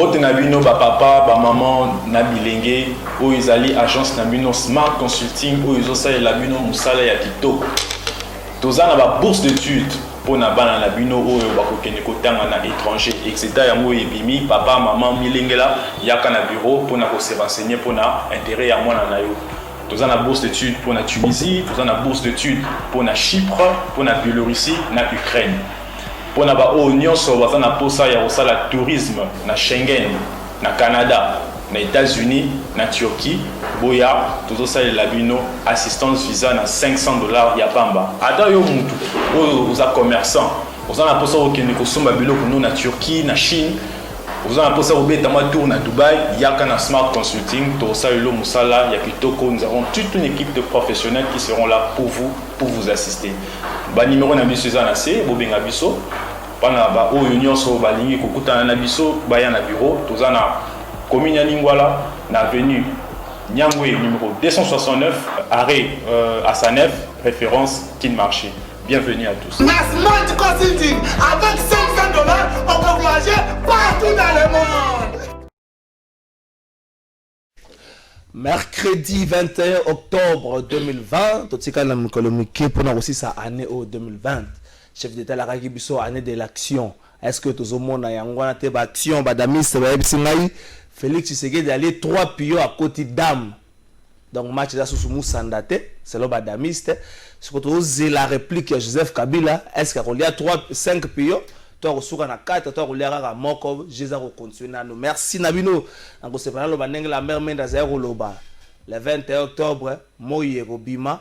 Mbote na bino ba papa ba maman na bilenge o ezali agence na bino Smart Consulting o ezo salela bino musala ya kitoko. Tozana ba bourse d'études pour na bana na bino oyo bakokende kotanga na étranger etc. yango ebimi papa maman milengela yaka na bureau pour na ko se renseigner pour na intérêt ya mwana na yo. Tozana bourse d'études pour la Tunisie, tozana bourse d'études pour la Chypre, pour la Biélorussie, na Ukraine. Pour na ba union so bazana posa ya osala tourisme na Schengen, na Canada, na États-Unis, na Turquie, boya tozosala la bino assistance visa na $500 ya pamba. Ata yo mutu oza commerçant, ozana posa okende ko somba biloko no na Turquie, na Chine. Vous avez posé au Bétama tour à Dubaï, il y a qu'un Smart Consulting, Tosalo Moussala, Yakitoko, nous avons toute une équipe de professionnels qui seront là pour vous assister. Ba numéro na biso za na C, bobenga biso, pana ba o union so ba lingi kokuta na biso, ba ya na bureau, tozana commune ya Lingwala, na avenue Nyangwe numéro 269, arrêt à Sanef, référence Kin Marché. Bienvenue à tous. Smart Consulting, avec $500, on peut voyager partout dans le monde. Mercredi 21 octobre 2020, tout ce qu'on a communiqué pour nous aussi sa année 2020. Chef d'État la Ragibiso année de l'action. Est-ce que tout le monde a une action, Badamis, Félix Tshisekedi d'aller 3 pions à côté d'âme. Donc match là sous Moussandate, c'est le Badamiste. C'est la réplique de Joseph Kabila. Est-ce qu'il y a 5 pions? Toi, on a 4, toi, on a Mokov, Jésus, on continue. Merci, Nabino. On se prend la mer Mendazer Loba. Le 21 octobre, Moïse Robima.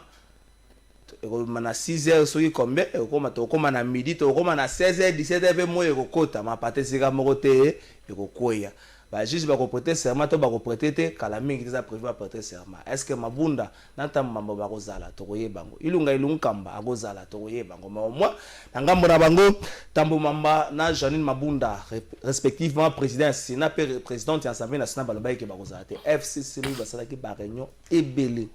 On a 6h, soyez combien? On a midi, on a 16h, 17h, Moïse Rokota. Ma pâté, c'est comme Rote et Rokoya. Bah juste va prêter serment to ba prêter kala mingi déjà prévu à prêter serment. Est-ce que mabunda nanta mambo ba kozala to koye bango ilunga ilungkamba akozala to koye bango mais au moins ngambo na bango tambo mamba na Janine Mabunda respectivement président Sénat présidente ya Assemblée nationale baloba ke ba kozala te FCC lui basala ki ba réunion ebele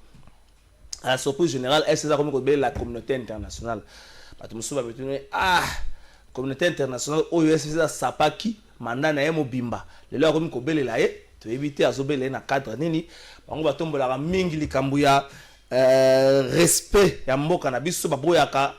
à la surprise générale FCC comme ko la communauté internationale bato musuba betune communauté internationale OUS sapaki mandat na yemo bimba lelo akomi ko belela ye to éviter azobele na cadre nini bango batombola mingi likambu ya respect ya mboka na biso baboyaka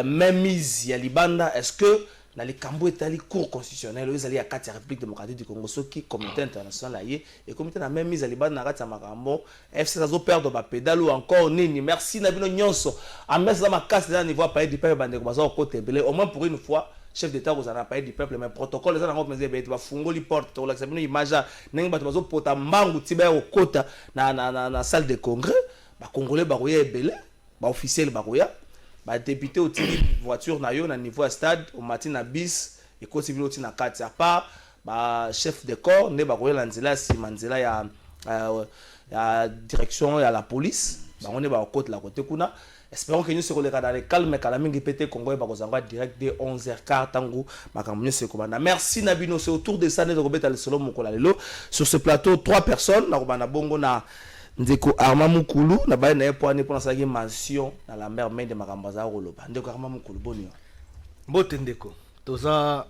même mise ya libanda. Est-ce que na likambu etali cour constitutionnelle ezali ya kati ya République démocratique du Congo soki communauté internationale ye et communauté na même mise ya libanda na kati ya makambo FC azo perdre ba pédale ou encore nini. Merci na bino nyonso amesa makasi na niveau pa di peuple bandeko bazo côté belé au moins pour une fois chef d'État vous en a parlé du peuple mais protocole les gens mais ba fungoli porte to la sabino image nengi bato bazo pota mbangu tiba au kota na salle de congrès ba congolais ba roya ebele ba officiel ba roya ba député au tili voiture na yo na niveau stade au matin na bis et ko civil au na kati à part ba chef de corps ne ba roya lanzela si manzela ya direction ya la police ba on est ba côté la côté kuna. Espérons que nous serons dans le calme et mingi pété Congo et Bakozanga direct dès 11h15 tango makambo se komanda. Merci Nabino, c'est autour de ça de Robert Alessolo Mokola lelo sur ce plateau 3 personnes na Robana Bongo na Ndeko Arma Mukulu na ba na poane pour na mention dans la mer main de makambaza roloba. Ndeko Arma Mukulu boni. Mbote Ndeko. Toza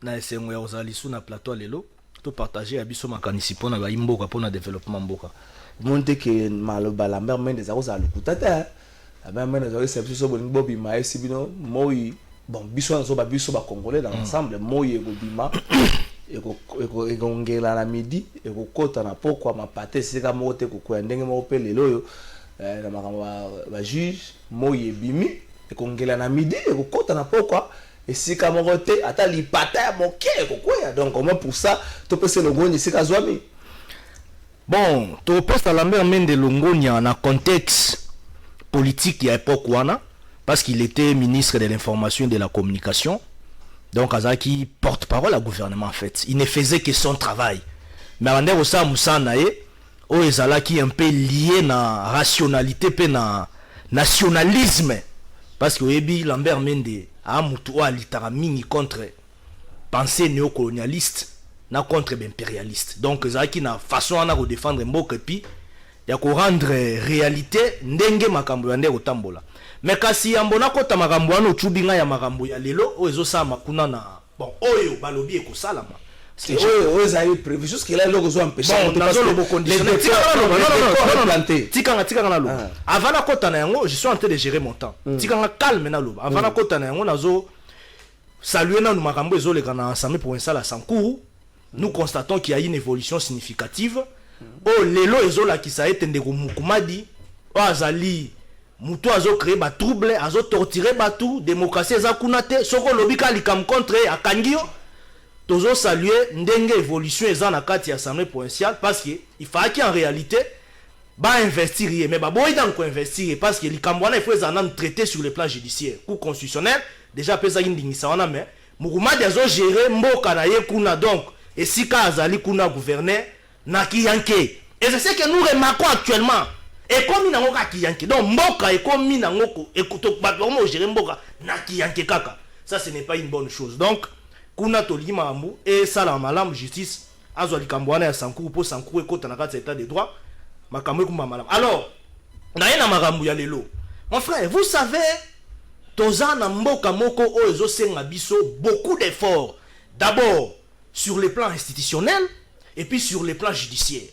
na esengo ya ozalisu na plateau lelo to partager abiso makanisi pona ba imboka pona développement mboka. Monte que maloba la mer main des arosa lukutata. Même maintenant ils savent sur bon bobi ma sibino moi bon biso na so ba congolais dans ensemble moi et bobima et ngela na midi et kota na poko ma pate sika mote ko ndenge mo pele loyo na makamba ba juge moi et bimi et ngela na midi et kota na poko et sika mote ata li pata moke ko donc comment pour ça to pese le ngoni sika zwami bon to poste à la mer main de Longonia na contexte politique à l'époque parce qu'il était ministre de l'information et de la communication, donc Azaki porte-parole au gouvernement en fait. Il ne faisait que son travail. Mais on est aussi à Moussanae, où Ezalaki un peu lié na rationalité et na nationalisme, parce que Ebi Lambert Mende a mutu a littéralement contre pensée néocolonialiste, na contre impérialiste. Donc Ezalaki na façon à défendre Mboka puis ya ko rendre réalité ndenge makambo ya ndeko tambola mais kasi yambona kota makambo ano chubinga ya makambo ya lelo ozo sa makuna na bon oyo balobi ekosalama Oui, ça est prévu. Jusqu'à là, ils ont empêché. Bon, dans le bon conditionnement. Avant la côte je suis en train de gérer mon temps. Tikanga calme na loba. Avant la côte nazo saluer na makambo ezo le kana ensemble pour un sala sans cours. Nous constatons qu'il y a une évolution significative. Oh lelo ezo la kisa etende ko mukumadi. O azali muto azo créer ba trouble, azo torturer batu, démocratie eza kunate, soko lobika likam contre akangio. Tozo saluer ndenge évolution eza na kati ya assemblée provinciale parce que il faut qu'en réalité ba investir mais ba boy dans ko investir parce que likambwana il faut ezana traiter sur le plan judiciaire ou constitutionnel déjà pesa indingisa wana mais mukumadi azo gérer mboka na ye kuna donc et si ka azali kuna gouverner na kiyanke et c'est ce que nous remarquons actuellement et comme na ngoka kiyanke donc mboka et comme na ngoko ekoto ba mo gérer mboka na kiyanke kaka ça ce n'est pas une bonne chose donc kuna tolima ambu et sala malam justice azo likambwana ya sankuru po sankuru ekota na kati état de droit makambo kumba malam alors na yena makambo ya lelo mon frère vous savez tozana mboka moko o ezo senga biso beaucoup d'efforts d'abord sur le plan institutionnel et puis sur le plan judiciaire.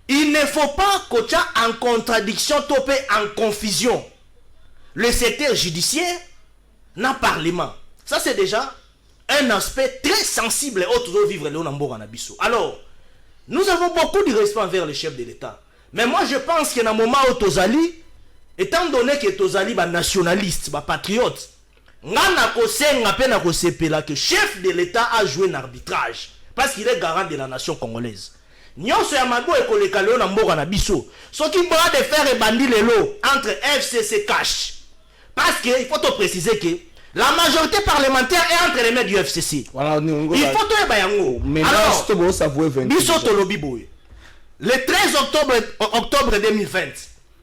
Il ne faut pas qu'on soit en contradiction topé en confusion le secteur judiciaire n'a parlement. Ça c'est déjà un aspect très sensible au vivre le Nambour en Abisso. Alors, nous avons beaucoup de respect envers le chef de l'État. Mais moi, je pense qu'il y a un moment où Tozali, étant donné que Tozali est nationaliste, patriote, que le chef de l'État a joué un arbitrage. Parce qu'il est garant de la nation congolaise. Nyonso ya mago ekoleka leo na mboka na biso. Soki mboka de faire bandi lelo entre FCC cash. Parce que il faut te préciser que la majorité parlementaire est entre les mains du FCC. Voilà, il faut te bayango. Alors, biso tolobi boy. Le 13 octobre 2020,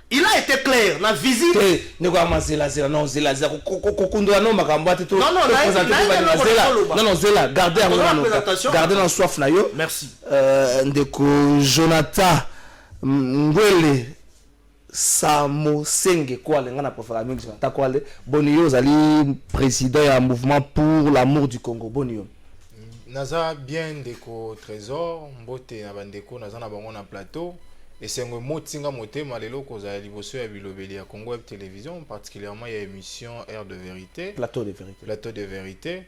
il a été clair na visite. Non, Zela, gardez dans soif na yo. Merci. Ndeko Jonathan Ngwele Samo Senge quoi les ngana préféré mingi ta quoi le Bonio zali président ya mouvement pour l'amour du Congo Bonio. Naza bien ndeko trésor mbote na bandeko naza na bango na plateau et c'est un mot tinga motema lelo koza liboso ya bilobeli ya Congo Web Télévision particulièrement ya émission Air de vérité plateau de vérité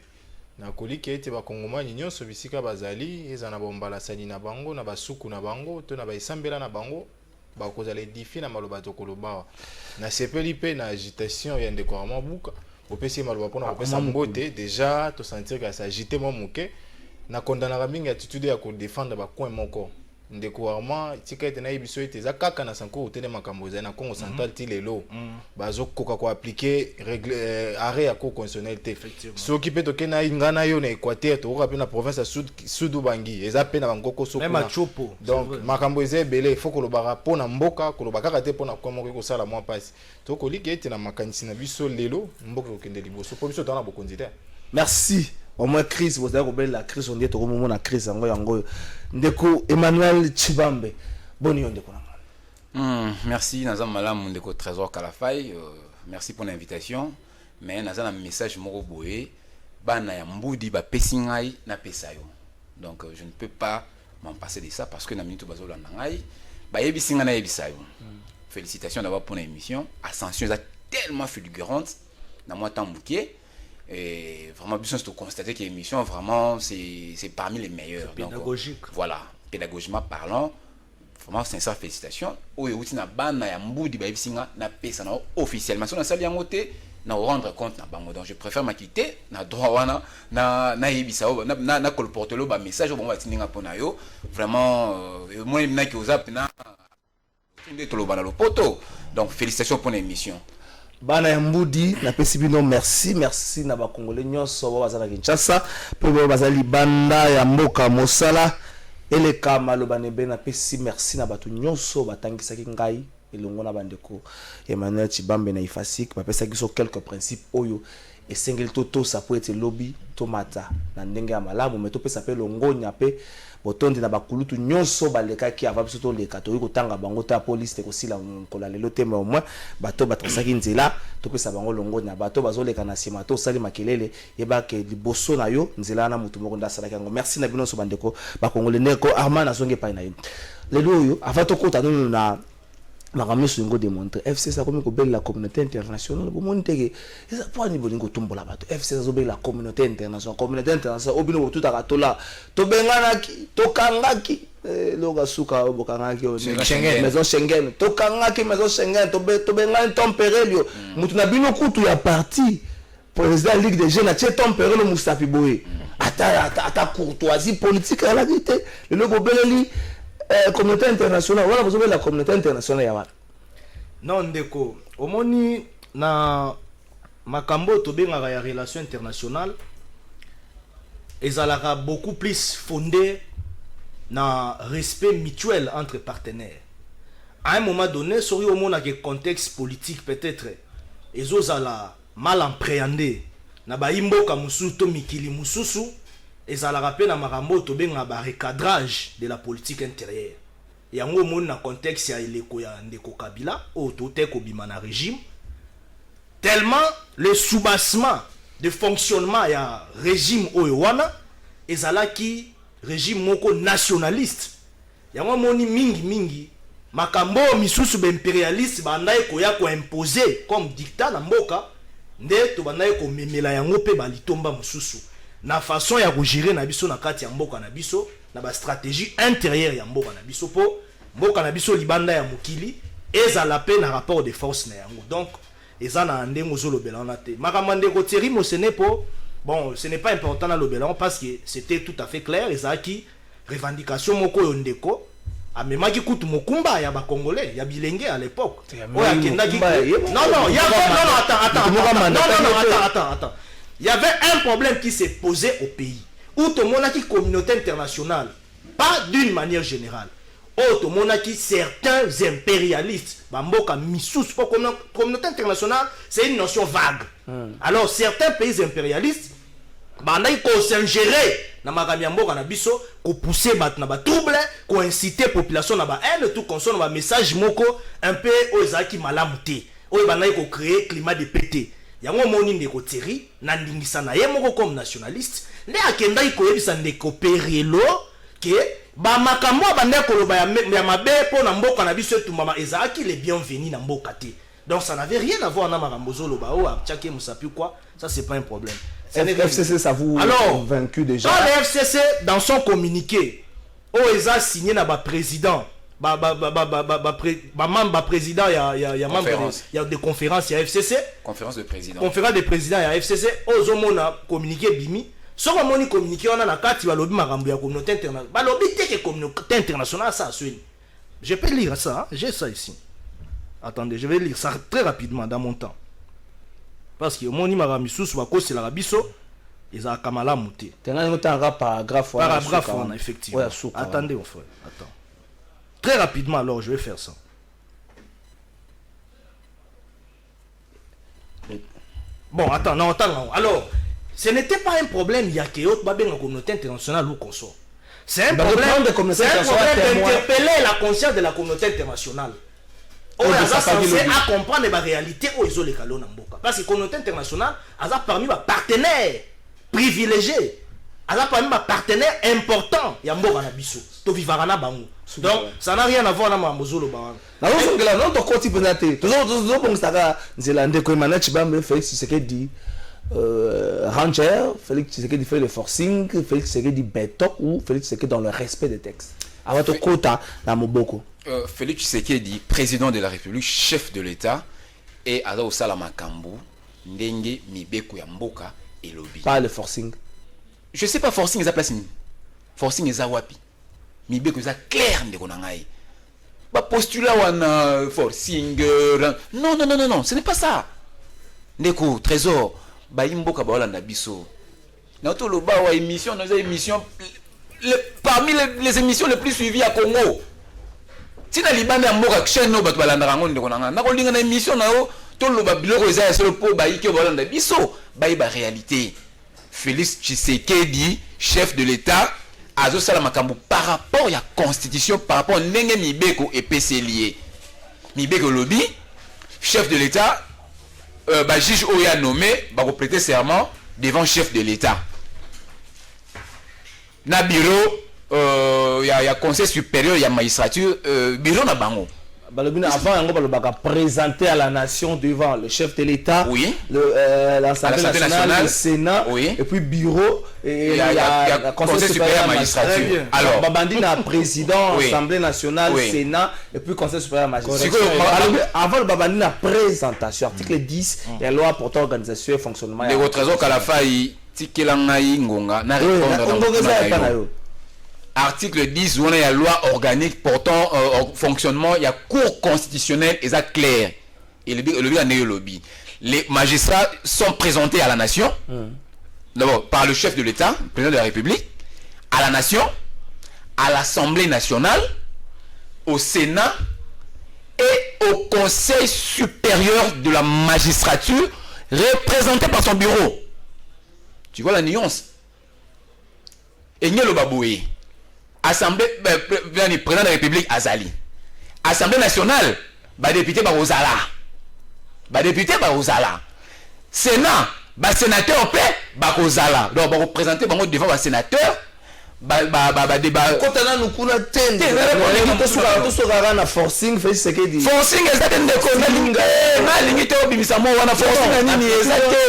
na koliki ete ba kongomani nyonso bisika bazali eza na bombalasani na bango na basuku na bango to na baisambela na bango ba kozala édifier na maloba to koloba na sepeli pe na agitation ya ndeko amabuka opesi maloba pona opesa mbote déjà to sentir que ça agité mo moke na condamner mingi attitude ya ko défendre ba coin moko ndeko arma tika ete na ibiso ete za kaka na sanko utene makambo za na Congo central ti lelo bazo koka ko appliquer règle arrêt ya cour constitutionnel te so ki pe to ke na ngana yo na Équateur to ka pe na province ya sud Ubangi eza pe na bangoko so même chopo donc makambo eza belé faut ko lo bara pona mboka ko lo bakaka te pona ko moko ko sala moi passe to ko liki ete na makanisi na biso lelo mboka ko kende liboso po biso tana bokonzi te. Merci. Au moins crise vous avez oublié la crise on dit au moment la crise yango ndeko Emmanuel Chibambe boni ndeko na merci nazam malam ndeko trésor Kalafai merci pour l'invitation mais nazam un message moko boye bana ya mbudi ba pesingai na pesayo donc je ne peux pas m'en passer de ça parce que na minute bazola ngai ba yebisinga na yebisayo félicitations d'avoir pour l'émission ascension est tellement fulgurante na moi temps bouquet. Et vraiment, bien sûr, constater que l'émission, vraiment, c'est parmi les meilleures. Pédagogique. Donc, voilà, pédagogiquement parlant, vraiment, sincère félicitations. Oui, oui, na ban na mboudi ba bisinga na pesa na officiellement. Si on a sali en côté, na rendre compte na bango. Donc, je préfère m'acquitter na droit wana na yebisa na colporter le message bon va tininga pona yo. Vraiment, moi na ki ozap na ndé to lo bana lo poto. Donc, félicitations pour l'émission. Bana Mboudi na pesi bino merci na ba congolais nyonso ba bazala Kinshasa pe ba bazali banda ya mboka mosala eleka maloba nebe na pesi merci na batu nyonso batangisaki ngai elongo na bandeko Emmanuel Chibambe na Ifasik bapesaki so quelques principes oyo esengeli totosa po ete lobi tomata na ndenge ya malamu me topesa pe longonya pe botondi na bakulutu nyonso balekaki ava biso toleka toyi kotanga bango ta police te kosila nkola lelo te mais au moins bato batrasaki nzela topesa bango longonya bato bazoleka na nsima tosali makelele yebake liboso na yo nzela na mutu moko ndasalaki yango merci na bino so bandeko bakongole ndeko Armand azonge pai na yo lelo oyo ava tokota nono na makambo nyonso démontre FCC akomi kobela la communauté internationale bomoni teke eza po ani bolingo tumbola bato FCC azobela la communauté internationale obino botutaka tola tobenganaki tokangaki loka suka bokangaki maison Schengen tokangaki maison Schengen tobengani tempérelio mutu na bino kutu ya parti président Ligue des Jeunes atie tempérelio Moustapha Boye ata courtoisie politique à la vérité le bobeleli communauté internationale voilà vous avez la communauté internationale ya wana non ndeko omoni na makambo to bengaka ya relation internationale ezalaka beaucoup plus fondé na respect mutuel entre partenaires à un moment donné sori omona que contexte politique peut-être ezozala mal appréhendé na baimboka mususu to mikili mususu ezalaka pe na makambo to benga ba recadrage de la politique intérieure yango mon na contexte ya eleko ya ndeko Kabila o to te ko bima na régime tellement le soubassement de fonctionnement ya régime oyo wana ezalaki régime moko nationaliste yango moni mingi makambo misusu be impérialiste bandaye ko ya ko imposer comme dictat na mboka nde to bandaye ko memela yango pe balitomba mususu na façon ya kugérer na biso na kati ya mboka na biso na ba stratégie intérieure ya mboka na biso po mboka na biso libanda ya mokili ezala pe na rapport de force na yango donc eza na ndengo zolobela na te makamande ko Thierry Mosenepo bon ce n'est pas important na lobela parce que c'était tout à fait clair ezaki revendication moko yo ndeko amemaki kutu mokumba ya ba congolais ya bilenge à l'époque oya kendaki non attends il y avait un problème qui s'est posé au pays où tout le monde a qui communauté internationale pas d'une manière générale où tout le monde a qui certains impérialistes bamboka misous pour communauté internationale c'est une notion vague alors certains pays impérialistes bandai ko s'ingérer na makambo ya mboka na biso ko pousser bat na ba trouble ko inciter population na ba haine tout consommer ba message moko un peu ozaki malamu te o bandai ko créer climat de pété yango moni ndeko Thierry na ndingisa na ye moko comme nationaliste nde akenda ikoyebisa ndeko Perielo ke ba makambo bande ko loba ya mabe po na mboka na biso etumbama ezaki les bienvenus na mboka te donc ça n'avait rien à voir na makambo zoloba o achake musapi quoi ça c'est pas un problème. FCC ça vous alors vaincu déjà dans le FCC dans son communiqué o eza signé na ba président membre président ya membre ya de conférence ya FCC conférence de président ya FCC ozomona communiqué bimi soko moni communiqué on a na kati ba lobby makambo ya communauté internationale ba lobby te que communauté internationale ça suit je peux lire ça hein? J'ai ça ici attendez je vais lire ça très rapidement dans mon temps parce que moni makambo sous ba ko c'est la biso eza kamala muté tenga ngotanga paragraphe on effectivement attendez mon frère attends très rapidement alors je vais faire ça. Bon attends non alors ce n'était pas un problème il y a que autre babé dans la communauté internationale ou qu'on sort. C'est un problème d'interpeller la conscience de la communauté internationale. On a censé à comprendre la réalité où ils ont les calons en boca parce que la communauté internationale a parmi les partenaires privilégiés. Alors parmi mes partenaires importants il y a mboka na biso to vivara na bango donc ça n'a rien à voir na mamozolo bango na ozongela non to koti penate tozo bongstaka nzela ndeko Emmanuel Chibambe Félix Tshisekedi Ranger Félix Tshisekedi fait le forcing Félix Tshisekedi béton ou Félix Tshisekedi dans le respect des textes avant to kota na moboko Félix Tshisekedi président de la République chef de l'État et aza osala makambo ndenge mibeko ya mboka et lobby pas le forcing. Je sais pas forcing eza place ni forcing eza wapi mibeko eza clair ndeko na ngai ba postula wana forcing non ce n'est pas ça ndeko trésor ba imboka ba wala biso na to lo ba wa émission parmi les émissions les plus suivies à Congo tina libanda ya mboka chaîne no bato balandaka ngo ndeko nanga nakolinga na émission na yo toloba biloko eza ya solo po bayiki o balanda biso bayeba réalité. Félix Tshisekedi, chef de l'État, azosala makambo par rapport à la constitution, par rapport à ndenge mibeko epesi lié. Mibeko lobby, chef de l'État, juge oya nommé, va prêter serment devant chef de l'État. Na bureau, y a conseil supérieur, y a magistrature, bureau na bango. Avant, on va présenter à la nation devant le chef de l'État, oui. l'Assemblée nationale, le Sénat, oui. Et puis bureau, et il y a le conseil supérieur magistrature. Alors, Babandi a président, oui. Assemblée nationale, oui. Sénat, et puis conseil supérieur magistrature. Avant le Babandi la présentation, article 10, la loi portant organisation et fonctionnement. Les trésors Kalafaï, Tikelangaï Ngonga, n'a répondre. Article 10, où il y a loi organique portant fonctionnement, il y a cours constitutionnel et ça clair. Et le lobby. Les magistrats sont présentés à la nation, d'abord par le chef de l'État, le président de la République, à la nation, à l'Assemblée nationale, au Sénat et au Conseil supérieur de la magistrature, représenté par son bureau. Tu vois la nuance? Et n'y a le baboué. Assemblée, président de la République Azali. Assemblée nationale, député Barozala. Député Barozala. Sénat, sénateur paix Barozala. Donc, représenter devant le sénateur. Débat. Quand on a nous qu'on a forcing, forcing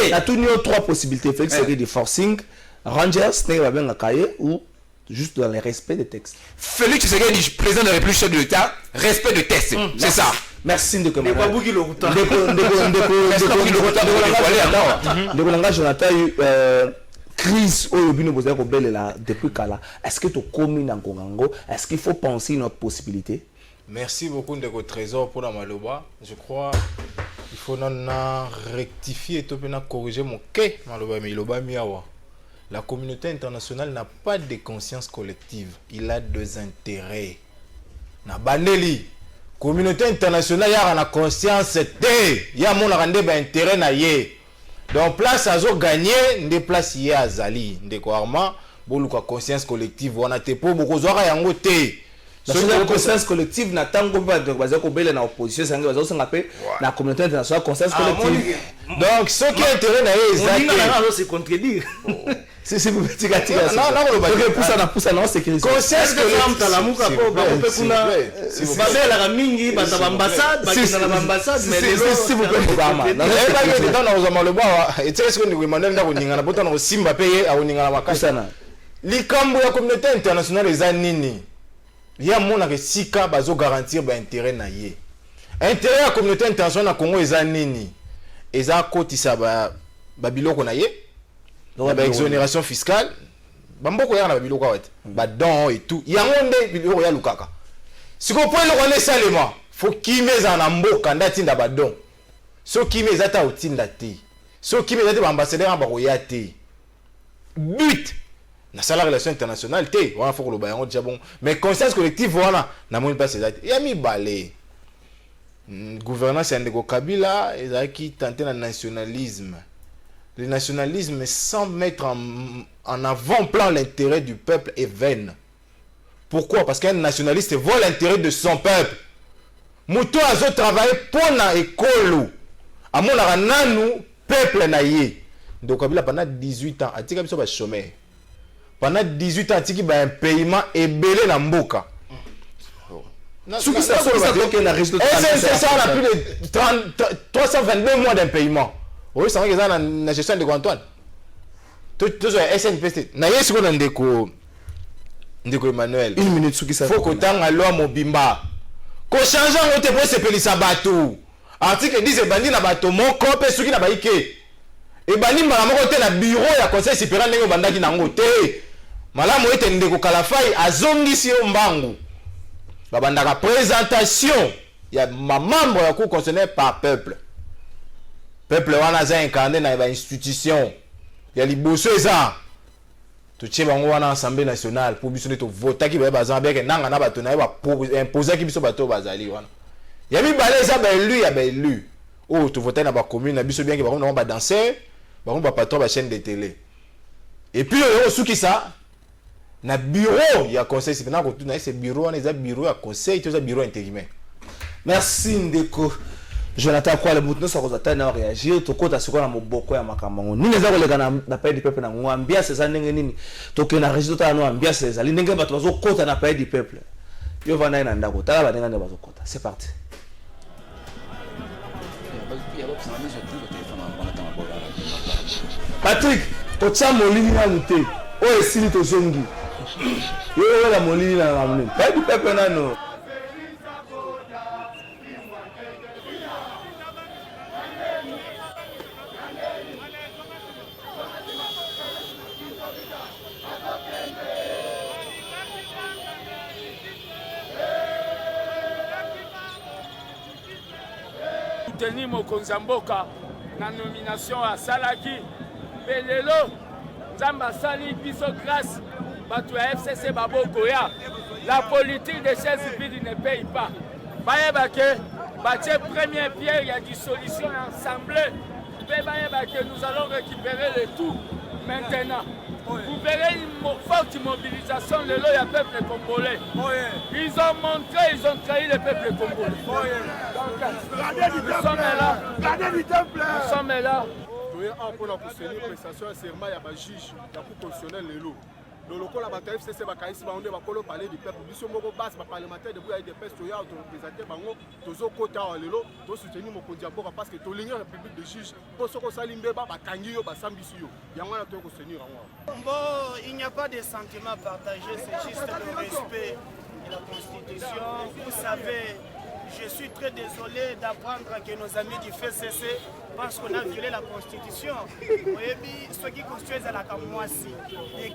il y a trois possibilités. C'est des forcing, Rangers, ou juste dans le respect des textes. Félix Tshisekedi, président de la République, chef de l'État, respect des textes. C'est ça. Merci de commenter. Jonathan, crise au bino boza ko belela depuis kala. Est-ce que tu communes en Congo? Est-ce qu'il faut penser une autre possibilité? Merci beaucoup Ndeko Trésor pour la maloba. Je crois il faut rectifier et corriger mon quai maloba miloba miawa. La communauté internationale n'a pas de conscience collective. Il a des intérêts. Na baneli. Communauté internationale y a conscience té. Y a mon intérêt na yé. Donc place à zo gagner, des places y a Zali, des Kouarma, boluka conscience collective. On a te po beaucoup zora yango té. La conscience collective n'a tant pas de basé ko belle na opposition sangue bazo sanga pe na communauté internationale conscience collective. Donc ce qui est intérêt na yé Zali. On se contredire. C'est vous petit gâti. Non, poussa non sécurité. Conscience collective. La muka po ba pe kuna babela la mingi ba ambassade ba kina na ambassade mais s'il vous plaît Obama. Non, dans nos amaloba et est-ce que nous Emmanuel na kuninga na botana Simba paye a kuninga na makasa na. Likambo ya communauté internationale eza nini? Ya mona ke sika bazo garantir ba intérêt na ye. Intérêt ya communauté internationale na Congo eza nini? Eza kotisa ba biloko na ye. Donc ba exonération fiscale. Bamboko ya na biloko wat. Ba don et tout. Yango nde biloko ya lukaka. Siko point le connaît salema. Faut kimeza na mboka ndati nda ba don. So kimeza ta otinda te. So kimeza te ba ambassadeur ba koya te. But na la relation internationale te wana faut que le bayango déjà bon mais conscience collective wana na moni pas c'est ya mi balé gouvernance Ndeko Kabila ezaki tenté na nationalisme. Le nationalisme sans mettre en avant-plan l'intérêt du peuple est vain. Pourquoi? Parce qu'un nationaliste voit l'intérêt de son peuple. Muto azo travailler pour na ekolo amona nanu peuple na ye. Ndeko Kabila pendant 18 ans atika biso ba chômeur. Pendant 18 ans, il y a un paiement ébélé dans Mboka. SNCC, on a plus de 322 mois d'un paiement. Oui, c'est vrai que ça la gestion de Antoine. Tout ça, SNPC. Naïe, c'est quoi Ndeko Emmanuel? Une minute, ce qui ça. Faut que tu aies un loi mobimba. Qu'on change en route pour se payer sa bateau. Article 10, c'est bandit na bateau. Mon corps, c'est ce qui n'a pas été. Et bandit, ma maman, côté na bureau, il y a conseil supérieur, il y a bandit na ngote. Malamu ete Ndeko Kalafai azongisi yo mbangu babandaka présentation ya membre ya cour constitutionnelle par peuple wana za incarné na ba institution ya liboso eza totie bango wana assemblée nationale pour biso nde tovotaki baye baza beke nanga na bato na ye baimposaki biso bato bazali wana ya mibale eza baélu ya baélu oyo tovotaki na bacommune na biso bienke bango nango badanser bango bapatron bachaîne de télé et puis oyo osukisa na bureau ya conseil civil na kotuna ese bureau wana eza bureau ya conseil to eza bureau intérimaire. Merci ndeko Jonathan kwa le mutno soko zata na réagir to kota siko na moboko ya makambo nini eza koleka na paix du peuple na ngwambia seza ndenge nini to ke na région ta no ambia seza ndenge bato bazo kota na paix du peuple yo vana na ndako tala badenga nde bazo kota c'est parti. Patrick kocha molini na muté o esili to zongi yo la molini na ramune paix du peuple na no. Denis Mokonzi Mboka na nomination à Salaki Belelo Nzamba Sali biso grâce bato ya FCC Babokoya. La politique des chefs civils ne paye pas. Bayebake batie première pierre ya dissolution ensemble. Bayebake nous allons récupérer le tout maintenant. Vous verrez une forte mobilisation de l'eau peuple congolais. Ils ont montré, ils ont trahi le peuple congolais. Donc, nous sommes là. Nous sommes là. Nous avons une prestation de serment à juge de la Cour constitutionnelle. Le local a été FCC Bakaïs, on va parler du peuple. Nous sommes au bas, parlementaire, depuis des pestes, nous avons représenté Bango, nous avons côté à l'élo, nous soutenons Mokonzi Mboka parce que nous avons République de juge, pour ce qu'on s'allume, Bakangi, Basambisio. Il y a un autre soutenir. Bon, il n'y a pas de sentiments partagés, c'est juste le respect de la Constitution. Vous savez, je suis très désolé d'apprendre que nos amis du FCC pensent qu'on a violé la Constitution. Ce qui constitue la Kamwasi. C'est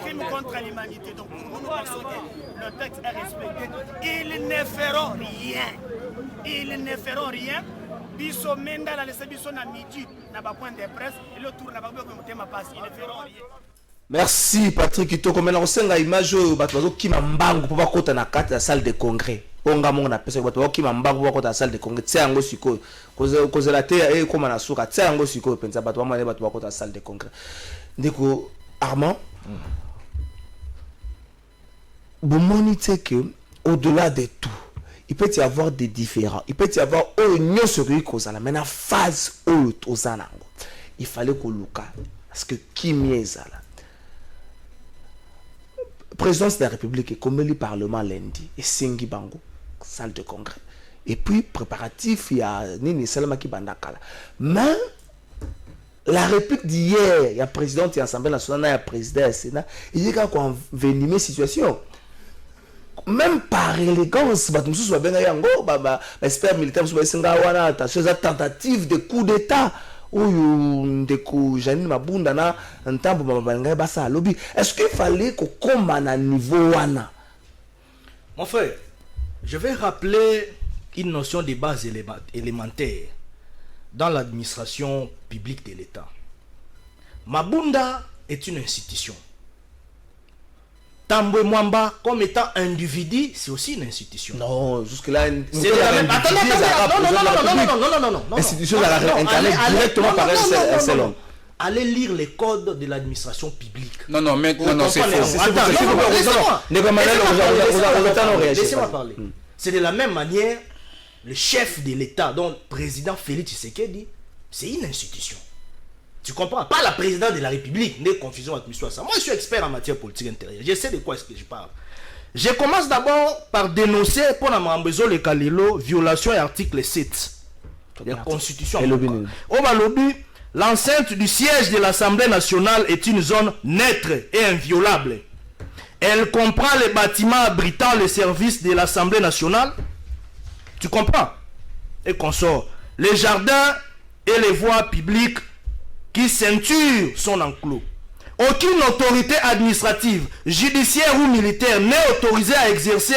crime contre l'humanité. Donc pour nous, nous pensons que le texte est respecté. Ils ne feront rien. Ils ne feront rien. Biso Menda la laissé biso na midi na ba point de presse et le tour na ba ko tema passe. Ils ne feront rien. Merci Patrick Kitoko. Maintenant, on a image bato qui m'ambango pour pas côté na carte la salle de congrès. Onga mon na pesa bato qui m'ambango pour côté la salle de congrès. Tsango siko cause la terre et comme na suka tsango siko pensa bato mane bato côté la salle de congrès. Ndeko Armand. Bon monite que au-delà de tout, il peut y avoir des différends. Il peut y avoir union sur lui cause la maintenant phase au tozanango. Il fallait que Luka parce que qui miezala présidence de la République et comme le Parlement lundi et Sengi Bango, salle de congrès. Et puis, préparatif, il y a Nini Salamaki Bandakala. Mais, la réplique d'hier, il y a président de l'Assemblée nationale, il y a président du Sénat, il y a quand venir une situation. Même par élégance, il y a expert militaire, il y a tentative de coup d'État. Est-ce qu'il fallait qu'on commente à niveau wana? Mon frère, je vais rappeler une notion de base élémentaire dans l'administration publique de l'État. Mabunda est une institution. Tambwe Mwamba, comme étant individu, c'est aussi une institution. Non, jusque-là, c'est la même. Non. Institution incarnée directement par un seul homme. Allez lire les codes de l'administration publique. Non, maintenant, c'est faux. Laissez-moi parler. C'est de la même manière, le chef de l'État, donc le président Félix Tshisekedi, c'est une institution. Tu comprends? Pas la présidente de la République, des confusions avec M. Moi, je suis expert en matière politique intérieure. Je sais de quoi est-ce que je parle. Je commence d'abord par dénoncer pour la Mambezo le Kalilo, violation de l'article 7 de la Constitution. Au Balobi, l'enceinte du siège de l'Assemblée nationale est une zone neutre et inviolable. Elle comprend les bâtiments abritant les services de l'Assemblée nationale. Tu comprends? Et consort. Les jardins et les voies publiques qui ceinture son enclos. Aucune autorité administrative, judiciaire ou militaire n'est autorisée à exercer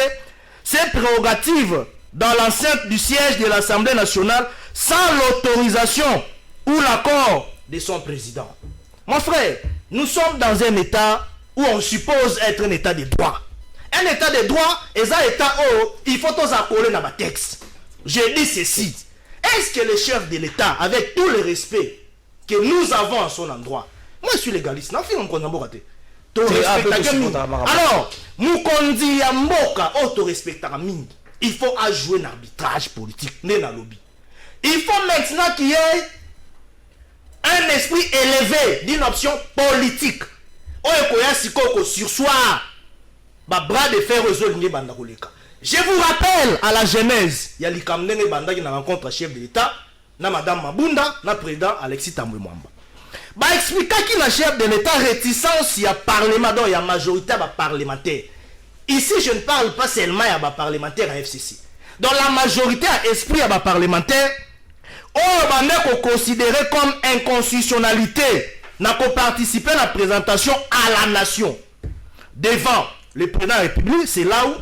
ses prérogatives dans l'enceinte du siège de l'Assemblée nationale sans l'autorisation ou l'accord de son président. Mon frère, nous sommes dans un état où on suppose être un état de droit. Un état de droit est un état où il faut tous accoler dans ma texte. Je dis ceci. Est-ce que le chef de l'État, avec tout le respect que nous avons à son endroit, moi je suis légaliste, alors, Mukondi Yamboka, auto-respectera il faut jouer un arbitrage politique, il faut maintenant qu'il y ait un esprit élevé d'une option politique. Sur soi, bras de fer aux autres. Je vous rappelle à la genèse, il y a l'Ikamnenge Banda qui a rencontré le chef de l'État, na Madame Mabunda, na président Alexis Tambwe Mwamba. Bah expliquer qui la chef de l'État réticence, il y a parlement, il y a majorité parlementaire. Ici, je ne parle pas seulement à parlementaire à FCC. Dans la majorité à esprit à parlementaire, on va considérer comme inconstitutionnalité n'a pas participé à la présentation à la nation devant le président de la République. C'est là où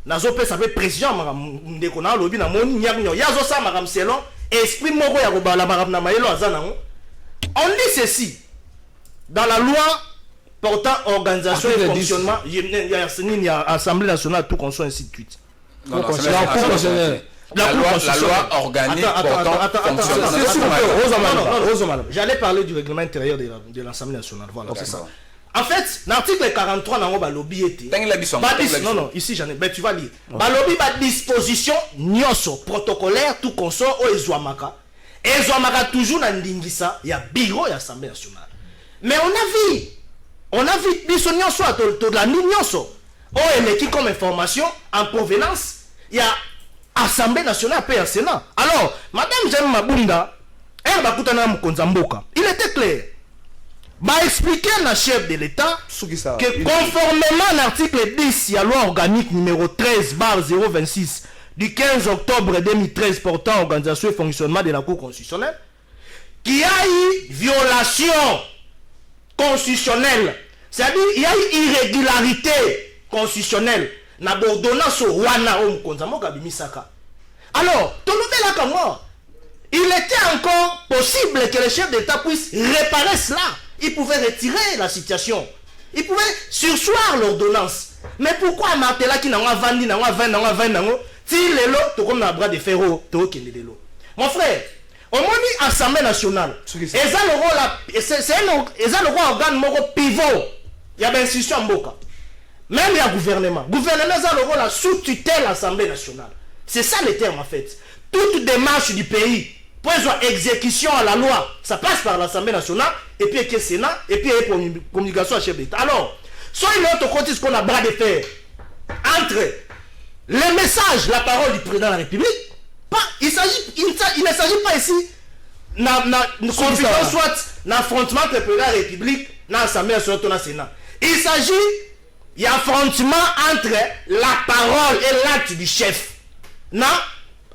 nazo pe sape président ndeko na lobi na moni nyaknyo yazo sa magam selon esprit moko ya kobala magam na mayelo azana. On dit ceci dans la loi portant organisation et fonctionnement, il y a Assemblée nationale tout conçoit ainsi de suite. La loi organique portant. J'allais parler du règlement intérieur de l'Assemblée nationale. Voilà, c'est ça. En fait, l'article 43 dans le lobby était. Non, ici j'en ai. Ben tu vas lire. Balobi ba disposition nyoso protocolaire tout consort au Ezouamaka. Ezouamaka toujours dans Ndingisa, il y a bureau et Assemblée nationale. Mais on a vu biso nyoso to la nyoso. Oh et qui comme information en provenance, il y a Assemblée nationale et Sénat. Alors, madame Jeanne Mabunda, elle va coûter un Mkonzamboka. Il était clair. Va expliquer à la chef de l'État que conformément à l'article 10 de la loi organique numéro 13/026 du 15 octobre 2013 portant organisation et fonctionnement de la Cour constitutionnelle, qu'il y a eu violation constitutionnelle, c'est-à-dire il y a eu irrégularité constitutionnelle. Alors, il était encore possible que le chef d'État puisse réparer cela. Il pouvait retirer la situation. Il pouvait surseoir l'ordonnance. Mais pourquoi Martela qui n'a pas vendu, si les lots, tu comme un bras de fer, mon frère, au moins l'Assemblée nationale, c'est le roi organe pivot. Il y a une institution en Boka. Même il y a gouvernement. Gouvernement a le rôle sous tutelle l'Assemblée nationale. C'est ça le terme en fait. Toute démarche du pays pour avoir exécution à la loi, ça passe par l'Assemblée nationale, et puis le Sénat, et puis il y a communication à chef d'État. Alors, soit il y a autre côté ce qu'on a bras de fer entre les messages, la parole du président de la République, il ne s'agit pas ici d'une conférence soit d'affrontement entre le président de la République et l'Assemblée nationale et le Sénat. Il s'agit il y a affrontement entre la parole et l'acte du chef. Dans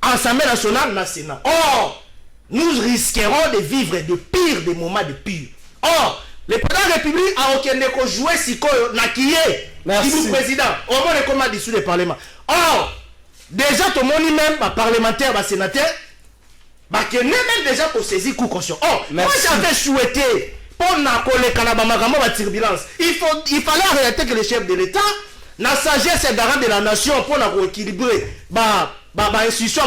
l'Assemblée nationale, dans le Sénat. Or, nous risquerons de vivre de pires, des moments de pire. Or, le président de la République a aucun joué si on a qui est. Merci. Le président, au moins le combat dissous le Parlement. Or, déjà, tout le monde même, parlementaire, sénateur, qui n'est même déjà pour saisir coup conscient. Or, moi j'avais souhaité. Il fallait arrêter que le chef de l'État, la sagesse et garant de la nation pour équilibrer institution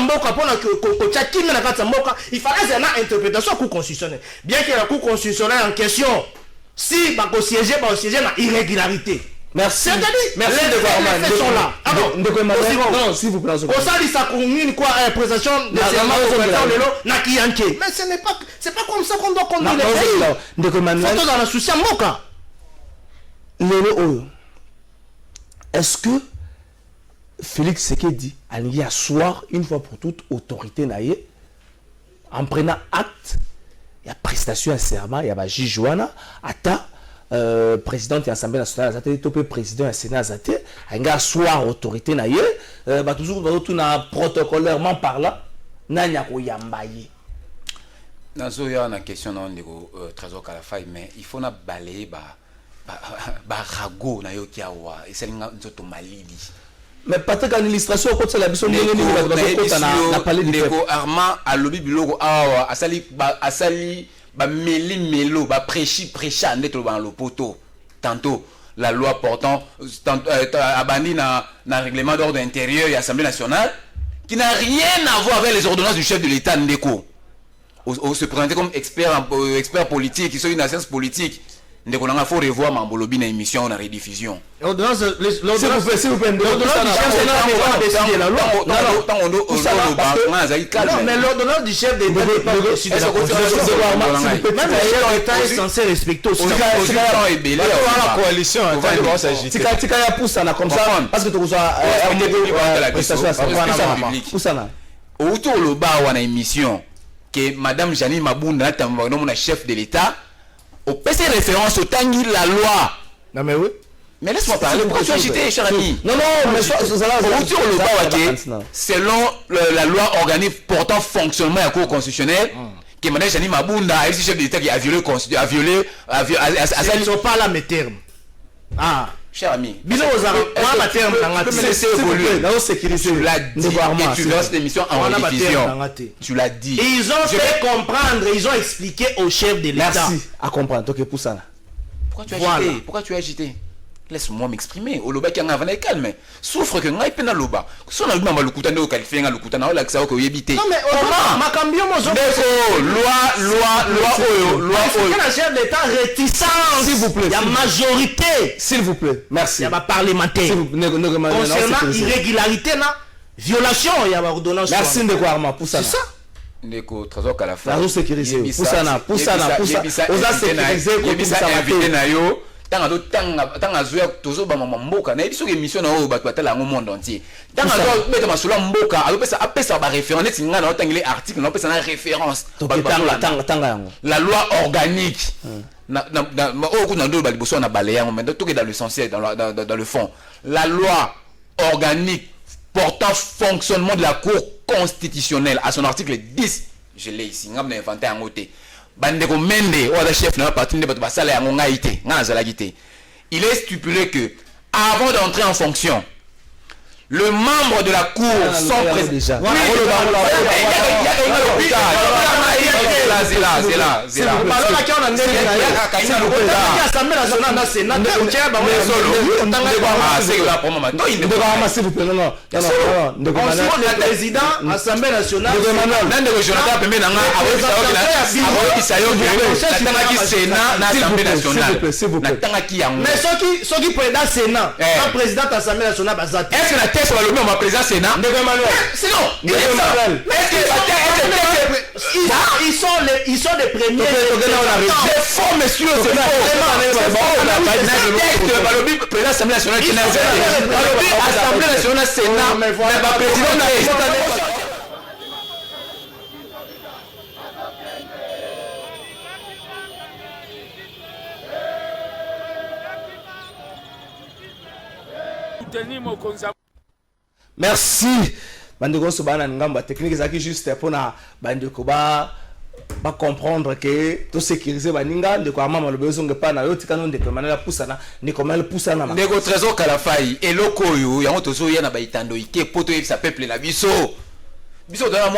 il fallait une interprétation cour constitutionnelle. Bien que la cour constitutionnelle en question, si au siège dans irrégularité. Merci. Merci de voir. Sont là. Non, s'il vous plaît. Au sein de sa commune, quoi, présentation de mais ce n'est pas, c'est pas comme ça qu'on doit conduire les pays. Faut dans la souci à Moka. Est-ce que Félix Sekedi a lié asseoir une fois pour toutes autorité naïe en prenant acte, il y a prestation à serment, il y a Jijouana, Ata. Président de l'Assemblée nationale, président du Sénat, il y a asseoir autorité naïe, toujours protocolairement parlant, il y a une question de Trésor Kalafay, mais il faut balayer rago et c'est une malidi. Mais peut-être qu'en illustration, quand c'est la mission de Armand a lobby bilogo asali ba meli melo ba prêcha ndetro ba le poteau tantôt la loi portant abandi na règlement d'ordre intérieur et Assemblée nationale qui n'a rien à voir avec les ordonnances du chef de l'État Ndeko. Se présenter comme expert politique, qui sont une science politique. Ndeko nanga faut revoir Mambolobi na émission na rediffusion. L'ordonnance S'il vous plaît, l'ordonnance du chef de l'État n'est pas décidé la loi. Non, mais l'ordonnance du chef de l'État n'est pas décidée la Constitution. Même le chef de l'État est censé respecter aussi. La coalition, Tika ya poussana comme ça, parce que tu reçois prestation à ça. Autour le bas ou en émission que Madame Janine Mabunda est chef de l'État, au PC référence au Tanguy la loi. Non mais oui. Mais laisse-moi parler, pourquoi tu as agité, cher ami? Non, mais autour le bas, selon la loi organique portant fonctionnement à la Cour constitutionnelle, que Madame Janine Mabunda est chef de l'État qui a violé, ils ne sont pas là mes termes. Ah. Cher ami, tu l'as dit et tu lances l'émission en rediffusion. Tu l'as dit. Ils ont fait comprendre, ils ont expliqué au chef de l'État. Merci à comprendre. Pourquoi tu as agité? Laisse-moi m'exprimer. Oloba qui a un calme. Souffre que ngai pena loba. Son a le kutane au qualifié le kutana la ça ko yebite. Non mais ma cambio mo loi le chef d'État réticence. S'il vous plaît. Il y a majorité. S'il vous plaît. Merci. Il y a parlementaire. Concernant irrégularité na violation il y a ordonnance. Merci de quoi pour ça. C'est ça. Ndeko trésor kala fa. La sécurité. Poussana. Oza sécuriser ko ça invité na yo. Tanga zoya tozo ba mboka na biso émission na o bato batala ngo monde entier tanga zo beta masula mboka apesa ba référence tinga na otangile article na opesa na référence tanga la loi organique na kuna ndo bali boso na balé yango mais tout est dans l'essentiel dans le fond la loi organique portant fonctionnement de la Cour constitutionnelle à son article 10 je l'ai ici ngam na inventé en côté Bandeko Mende ou chef na parti de basala ya ngaité ngazala gité. Il est stipulé que avant d'entrer en fonction le membre de la cour sont présents. Est-ce que le même président Sénat? Sinon, ils sont les premiers. C'est faux, monsieur, c'est faux. Président Assemblée nationale qui n'a Assemblée nationale Sénat, mais pas président. Merci. Bandeko sobana ngamba technique zaki juste pour na bandeko ba comprendre que to sécuriser baninga ndeko amama le besoin pas na yo tikano ndeko manela pusana ni comment le pusana ndeko trésor kalafai eloko yo yango tozo ya na baitando ike poto sa peuple na biso dans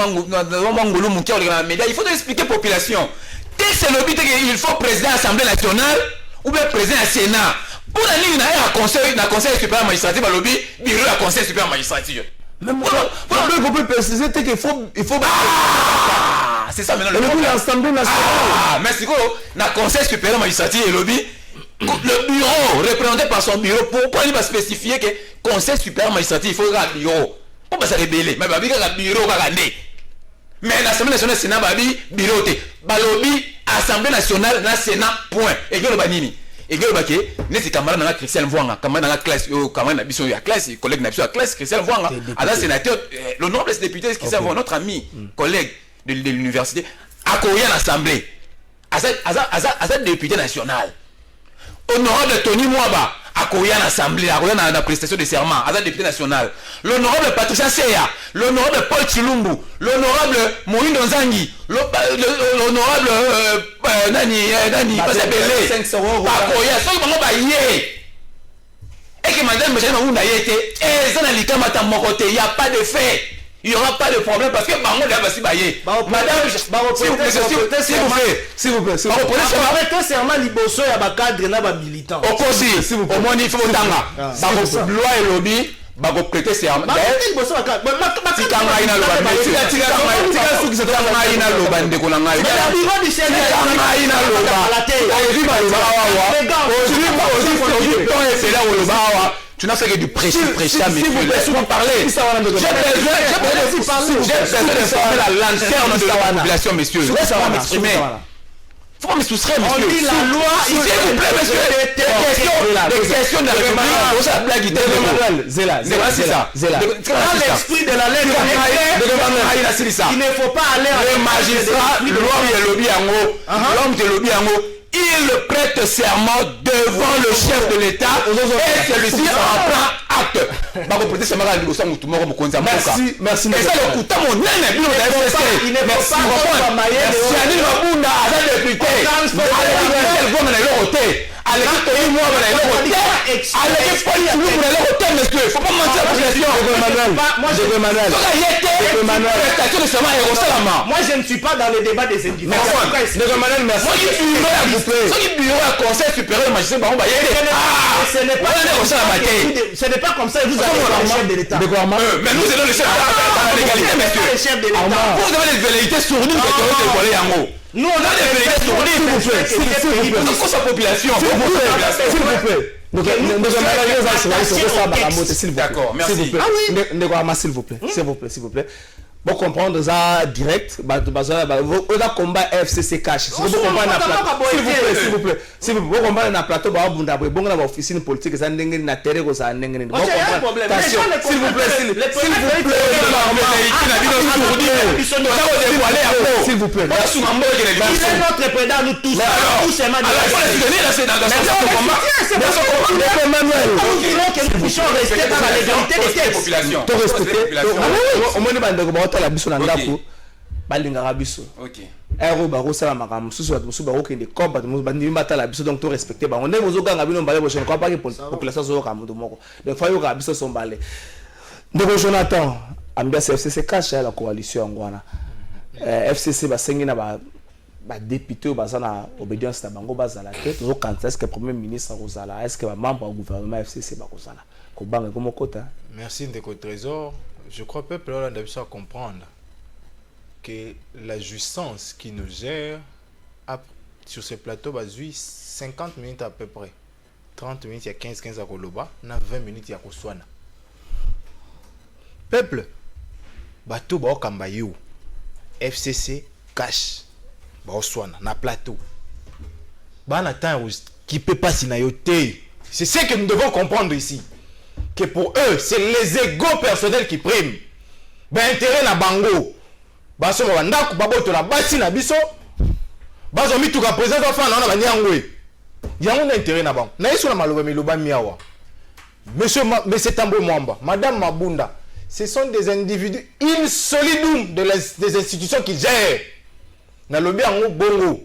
mangulu mukia o na média il faut expliquer population c'est le but il faut président assemblée nationale ou bien président sénat. Pour la ligne, il y a un conseil supérieur magistratif, bureau à conseil supérieur magistratif. Même moi, on peut préciser qu'il faut. C'est ça maintenant l'Assemblée nationale. Mais c'est quoi? Le conseil supérieur magistratif et le bureau représenté par son bureau. Pourquoi il va spécifier que conseil supérieur magistratif, il faut un bureau? Pourquoi ça révéler? Mais il y a un bureau. Mais l'Assemblée nationale, c'est un bureau. Balobi, Assemblée nationale, le Sénat, point. Et que le banini. Et que le baquet, n'est-ce camarade dans la Christian Voanga, camarade dans la classe, camarade dans la classe, collègue dans la classe, Christian Voanga, à la sénateur, le nombre de députés qui servent notre ami, collègue de l'université, à Korea l'Assemblée, à cette député nationale. Honorable Tony Mwaba, à Korea l'Assemblée, à Korea dans la prestation de serment, à cette député nationale. L'honorable Patricia Seya, l'honorable Paul Chilumbu, l'honorable Moïno Nzangi, l'honorable Nani, pas s'appeler, à Korea, ceux qui vont et que madame Michel Mamounda y était, et ça n'a pas de fait. il n'y aura pas de problème parce que Bango là va s'y bailler. Madame, s'il vous plaît. Arrêtez serment liboso ya ba cadre na ba militant. Au conseil, au moins il faut tanga. Loi et lobby, bago prêter serment. Liboso ba cadre. Tikanga ina loba. Tikanga ina loba ndeko na ngai. Tu n'as fait que du prêcher, monsieur. Laisse-moi parler. J'ai besoin de former la lanterne de la population, monsieur. Laisse-moi m'exprimer. Faut pas me soustraire, monsieur. On dit la loi. S'il vous plaît, monsieur. Des questions de la République. Zéla, c'est ça. Dans l'esprit de la lettre, il ne faut pas aller le magistrat, l'homme de lobby en haut. Il prête serment devant le chef de l'État et celui-ci en prend acte. Merci. Et ça le coûte mon nez, il ne faut pas mentir à la population. Moi je ne suis pas dans le débat des individus. Conseil supérieur magistrat, ce n'est pas comme ça que vous avez le chef de l'État. Mais nous allons le chef de l'égalité, monsieur. Vous avez les velléités sourdes qui ont dévoilé en haut. Nous on a des velléités sourdes, s'il vous plaît. Population. D'accord, merci. S'il vous plaît. Bon comprendre ça direct, on combat FCC cash. S'il vous plaît. Vous comprenez na plateau ba bunda bo bonga na officine politique ça ndenge na terre ko ça ndenge. Bon problème. S'il vous plaît. S'il vous plaît. Il est notre président nous tous. Tous c'est Emmanuel. Que nous puissions rester dans la légalité des textes. La biso na ndako balingaka biso ero bakosala makambo mosusu bato mosusu bakokende comme bato mosusu bandimi batala biso donc to respecter bango nde bozokanga bino mbale boshene kwa paki population azoyoka moto moko donc fa yoka biso so mbale ndeko Jonathan ambiance FCC cache la coalition yango wana FCC basengi na ba député baza na obédience na bango bazala te tozokanta est-ce que premier ministre akozala est-ce que ba membre du gouvernement FCC bakozala kobanga komo kota. Merci ndeko Trésor. Je crois que le peuple a besoin de comprendre que la jouissance qui nous gère sur ce plateau va jouer 50 minutes à peu près. 30 minutes, il y a 15 à Koloba, il y a 20 minutes, il y a Koswana. Peuple, bateau ba Kambayou, FCC, cash, ba Oswana, na plateau. Ba na temps qui peut pas s'inayoter. C'est ce que nous devons comprendre ici. Que pour eux, c'est les égos personnels qui priment. Ben intérêt na bango. Baso bandako baboto na basi na biso. Bazo mi tuka président fa na na banyangwe. Yango na intérêt na bango. Na yeso na maloba miloba miawa. Monsieur Tambo Mwamba, Madame Mabunda, ce sont des individus insolides des institutions qui gèrent. Na lobi yango bongo.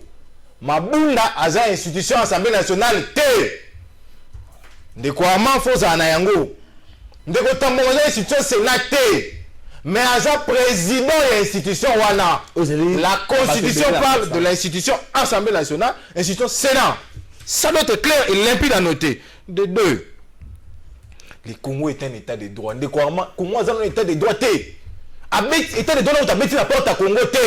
Mabunda aza institution Assemblée nationale te. Ndeko ama foza na yango. Ndeko Tambo aza institution Sénat te. Mais aza président de l'institution wana. La constitution parle de l'institution Assemblée nationale, institution Sénat. Ça doit être clair et limpide à noter. De deux. Le Congo est un état de droit. Ndeko ama Congo aza un état de droit te. Abet état de droit où tabeti la porte à Congo te.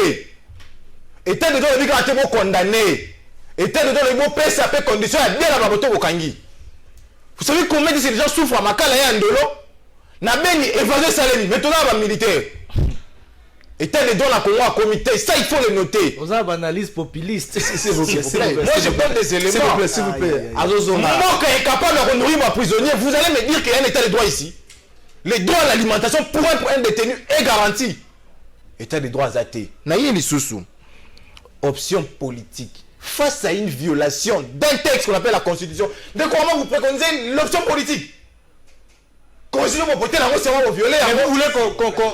État de droit où bika te condamné. État de droit où bo pesa pe condition à bien la baboto bokangi. Vous savez combien de ces gens souffrent à Makala et Andolo? Na beni évasion salemi, mais tout là va militaire. État de droit la Congo à comité, ça il faut le noter. Vous avez une analyse populiste. S'il vous plaît. Moi je donne des éléments. S'il vous plaît. Moi qui est capable de nourrir ma prisonnier, vous allez me dire qu'il y a un état de droit ici. Le droit à l'alimentation pour un détenu est garanti. État de droit athée. Naïe Sousou. Option politique. Face à une violation d'un texte qu'on appelle la Constitution, de comment vous préconisez l'option politique? Constitution pour porter la route, c'est vraiment violer. Mais vous voulez qu'on porte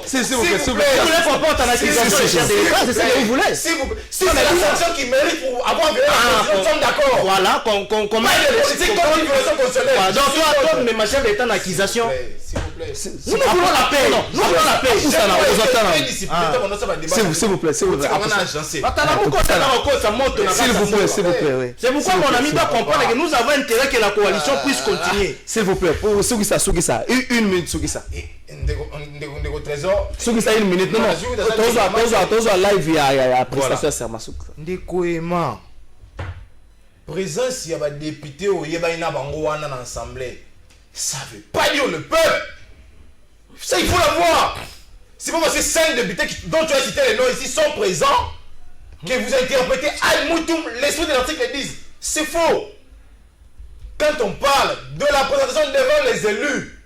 en accusation le chef de l'État, c'est ça que vous voulez? Si c'est la sanction qui mérite pour avoir violé la Constitution, nous sommes d'accord. Voilà, qu'on met les politiques comme une violation constitutionnelle. Donc toi, mais ma chef d'État en accusation. plaît. Nous voulons la paix. Nous voulons la paix. S'il vous plaît. C'est pourquoi mon ami doit comprendre que nous avons intérêt que la coalition puisse continuer. S'il vous plaît, pour ceux qui ça. Une minute, ceux qui ça. Ceux qui ça, une minute. Non, toujours live, il y a prestation à Serma. Ndeko Ema. Présence, il y a des députés au Yebaïna Bangoana dans l'Assemblée. Ça ne veut pas dire le peuple. Ça, il faut l'avoir. C'est pas parce que 5 députés dont tu as cité les noms ici sont présents que vous interprétez Al-Moutoum, l'esprit de l'article disent. C'est faux. Quand on parle de la présentation devant les élus,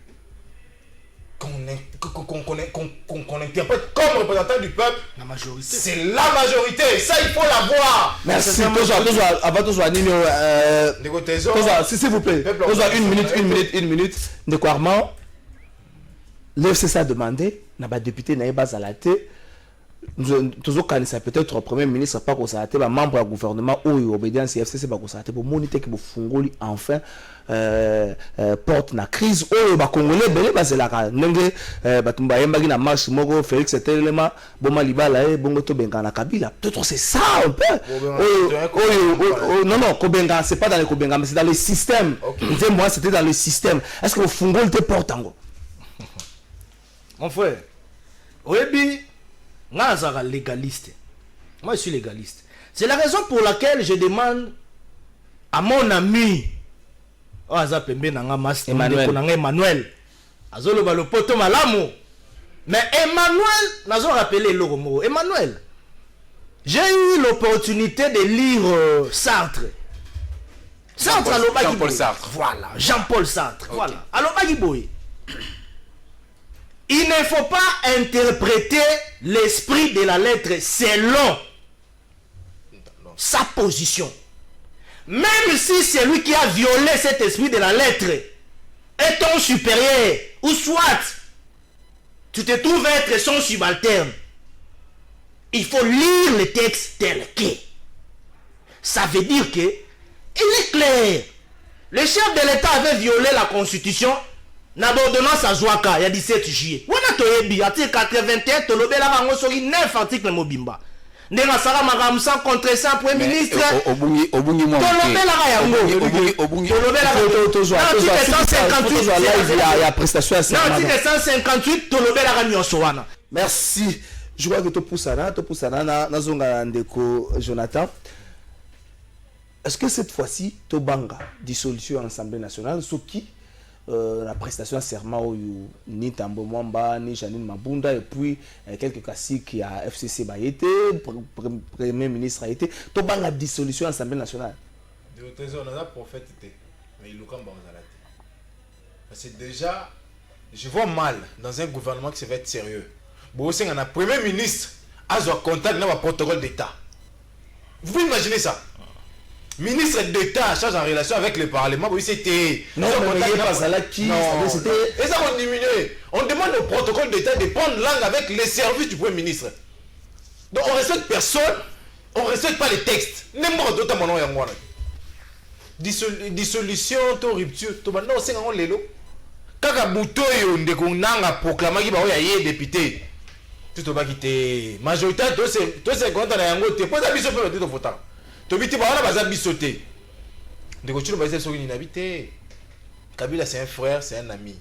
qu'on interprète comme représentant du peuple, la majorité. C'est la majorité. Ça, il faut l'avoir. Merci. S'il vous plaît. Une minute. De quoi, Armand, l'FCC a demandé, n'a pas député, n'a pas à la tête. Toujours quand c'est peut-être Premier ministre, pas qu'on s'arrête, membre du gouvernement ou obédience FCC, pas qu'on s'arrête pour moniter que vous fungoli enfin porte na crise ou ba congolais belé ba zelaka ndenge batumba yembaki na marche moko Félix Telema boma libala bongo to benga na Kabila peut-être c'est ça un peu non kobenga c'est pas dans le kobenga mais c'est dans le système. Okay. Moi c'était dans le système. Est-ce que vous fungoli te porte ango mon frère oyebi nga légaliste. Moi je suis légaliste. C'est la raison pour laquelle je demande à mon ami Emmanuel azoloba le poto malamu. Mais Emmanuel nazo rappeler l'oromo. Emmanuel, j'ai eu l'opportunité de lire Sartre. Jean-Paul Sartre. Voilà, Jean-Paul Sartre. Okay. Voilà. Alors Bagiboy. Il ne faut pas interpréter l'esprit de la lettre selon sa position. Même si c'est lui qui a violé cet esprit de la lettre est ton supérieur, ou soit tu te trouves être son subalterne, il faut lire le texte tel que. Ça veut dire que il est clair. Le chef de l'État avait violé la Constitution. N'abordonnance à Zouaka, il y a 17 juillet. Wana toyebi, article 81, tolobela bango soki 9 articles mobimba. Ndenga sara maramsa contre ça, Premier ministre. Obungi mo. Tolobela yango. Tolobela article 158, il y a prestation à ça. Article 158, tolobela nyonso wana. Merci. Je vois que tu pousses na zonga ndeko Jonathan. Est-ce que cette fois-ci Tobanga dissolution à l'Assemblée nationale ce qui la prestation à serment ni Tambo Mwamba ni Janine Mabunda et puis quelques classiques qui a FCC ba été premier ministre a été Tobanga dissolution à l'Assemblée nationale. De trésor on a prophète mais il loukamba ozalate. Parce que déjà je vois mal dans un gouvernement qui se veut être sérieux. Bon c'est un premier ministre a un contact dans le protocole d'état. Vous pouvez imaginer ça? Ministre d'État en charge en relation avec le Parlement, oui c'était... Non, mais pas ça là qui... C'était... Et ça on diminué. On demande au protocole d'État de prendre langue avec les services du Premier ministre. Donc on ne respecte personne, on ne respecte pas les textes. N'importe d'autres mon nom dissolution, rupture, non c'est un lelo. Kaka Boutoyo ndeko nanga proclama ki ba oya député. Tout va quitter. Majorité c'est contre na yango te. Posa biso pe to voter. Tobiti ba wana baza bisoté. Ndeko chilo ba soki ni nabité. Kabila c'est un frère, c'est un ami.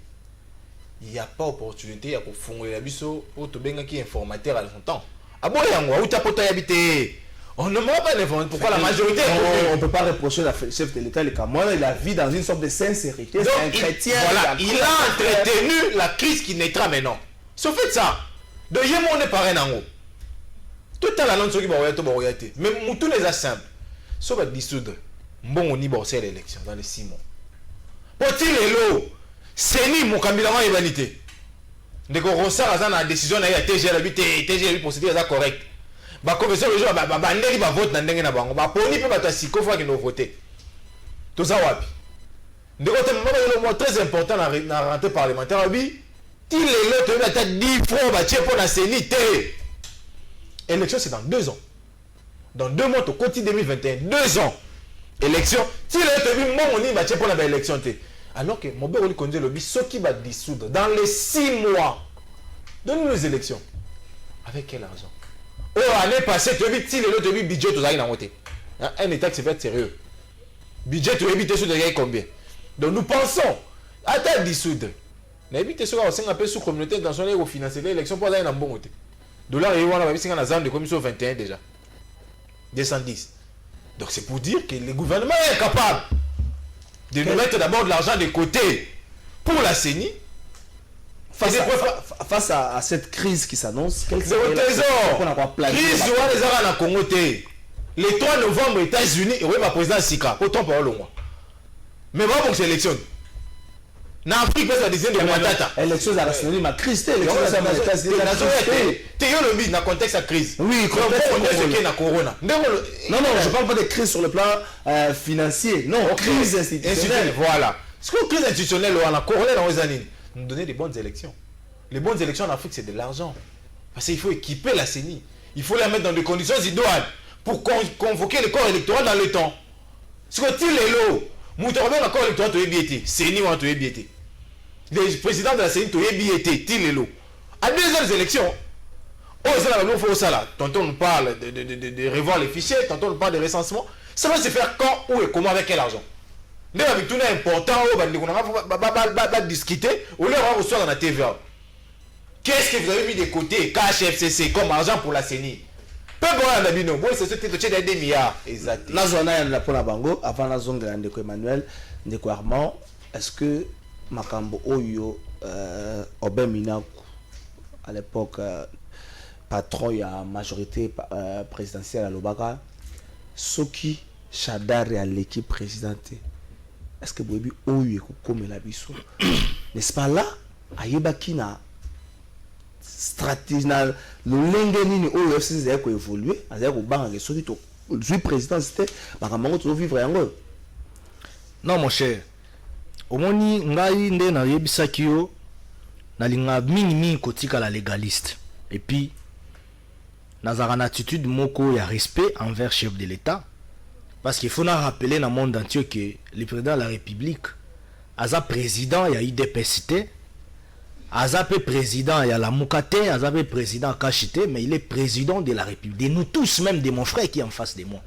Il n'y a pas opportunité à konfongola biso o to benga ki informateur à son temps. Abo yango ou ta poto habité. On ne m'a pas l'information. Pourquoi la majorité on ne peut pas reprocher au chef de l'État, le Cameroun, il a vécu dans une sorte de sincérité. Donc, c'est un chrétien. Voilà, il a entretenu la crise qui naîtra maintenant. Sauf fait ça. De Yémo, on est pareil en haut. Tout à la langue, qui va être. Mais tout les simple. Sauf à dissoudre. Bon, on y va à l'élection dans les 6 mois. Pour-il les lots, c'est ni mon candidat à l'humanité. Dès qu'on ressort à la décision, il y a TGL pour se dire correct. Bah comme ça le jour bah ndenge ba vote na ndenge na bango ba poni pe batasi ko fois que nous voter tout ça wapi ndeko te moment très important na rentrée parlementaire bi ti les lots te ta 10 francs ba tie pour la sénité élection c'est dans 2 ans dans 2 mois au côté 2021 2 ans élection ti les te bi mon ni ba tie pour la élection te Alors que mon père Konde Lobby, ce qui va dissoudre dans les 6 mois, donne-nous les élections. Avec quel argent? Oh, l'année passée, tu as vu, si le budget, tu as eu un État qui se fait sérieux. Budget, tu as évité sur de combien? Donc nous pensons à ta dissoudre. Nous évité sur un peu sous communauté dans son égo financer l'élection pour aller dans un bon côté. Dollar et on a vu un de commission 21 déjà. 210. Donc c'est pour dire que le gouvernement est capable de nous mettre d'abord de l'argent de côté pour la CENI. Face à cette crise qui s'annonce, c'est au trésor. Crise de les arts en Congo. Le 3 novembre, États-Unis, et oui, ma président Sika, autant par le mois. Mais bon, pour sélection. En Afrique, c'est la décision de Matata. L'élection à la CENI, ma crise, l'élection à la CENI, tu es le dans le contexte de crise. Oui, corona. Non, je ne parle pas de crise sur le plan financier. Non, crise institutionnelle. Voilà. Ce que crise institutionnelle, on a corona dans les années. Nous donner des bonnes élections. Les bonnes élections en Afrique, c'est de l'argent. Parce qu'il faut équiper la CENI. Il faut la mettre dans des conditions idoines pour convoquer le corps électoral dans le temps. Ce que tu es là, nous avons un corps électoral, tu es biété. CENI, tu es biété. Les présidents de la CENI, tu es biété. Tu es là. À 2 heures élections, tantôt on parle de revoir les fichiers, tantôt on parle de recensement. Ça va se faire quand, où et comment, avec quel argent? Nous avons tout important, on va discuter, on va recevoir dans la TVA. Qu'est-ce que vous avez mis de côté, KHFCC, comme argent pour la CENI? Peu bon, on a dit non, c'est ce qui est 2 milliards. Exact. La zone est pour la Bango, avant la zone de Emmanuel, de Armand, est-ce que Makambo Oyo, Obem Minaku, à l'époque, patron de la majorité présidentielle à Lobaka, Soki Chadar et à l'équipe présidentielle, est-ce que vous avez vu comme la biso? N'est-ce pas là? Ayebaki na stratégie na le nini au FCC a évolué, a évolué soki to le président c'était makambo to vivre yango. Non mon cher. Omoni ngai nde na yebisaki yo na linga mingi kotika la légaliste. Et puis nazara na attitude moko ya respect envers chef de l'État. Parce qu'il faut rappeler dans le monde entier que le président de la République, Aza président, il y a IDPCT, Aza président, il y a la Moukate, Aza président Kachité, mais il est président de la République, de nous tous, même de mon frère qui est en face de moi.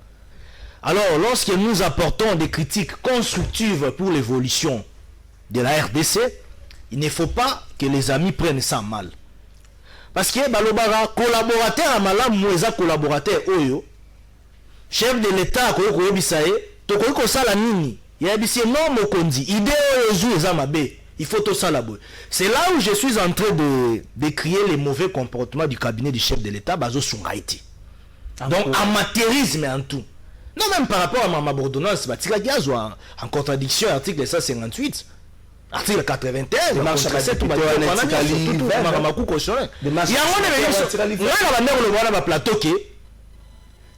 Alors, lorsque nous apportons des critiques constructives pour l'évolution de la RDC, il ne faut pas que les amis prennent ça mal. Parce que Balobara, collaborateur à Malam, Moueza collaborateur Oyo, chef de l'État, il faut tout ça là-bas. C'est là où je suis en train de crier les mauvais comportements du cabinet du chef de l'État, Bazo Sungaïti. Donc, amateurisme en tout. Non, même par rapport à ma ordonnance, en contradiction à l'article 158, article 81,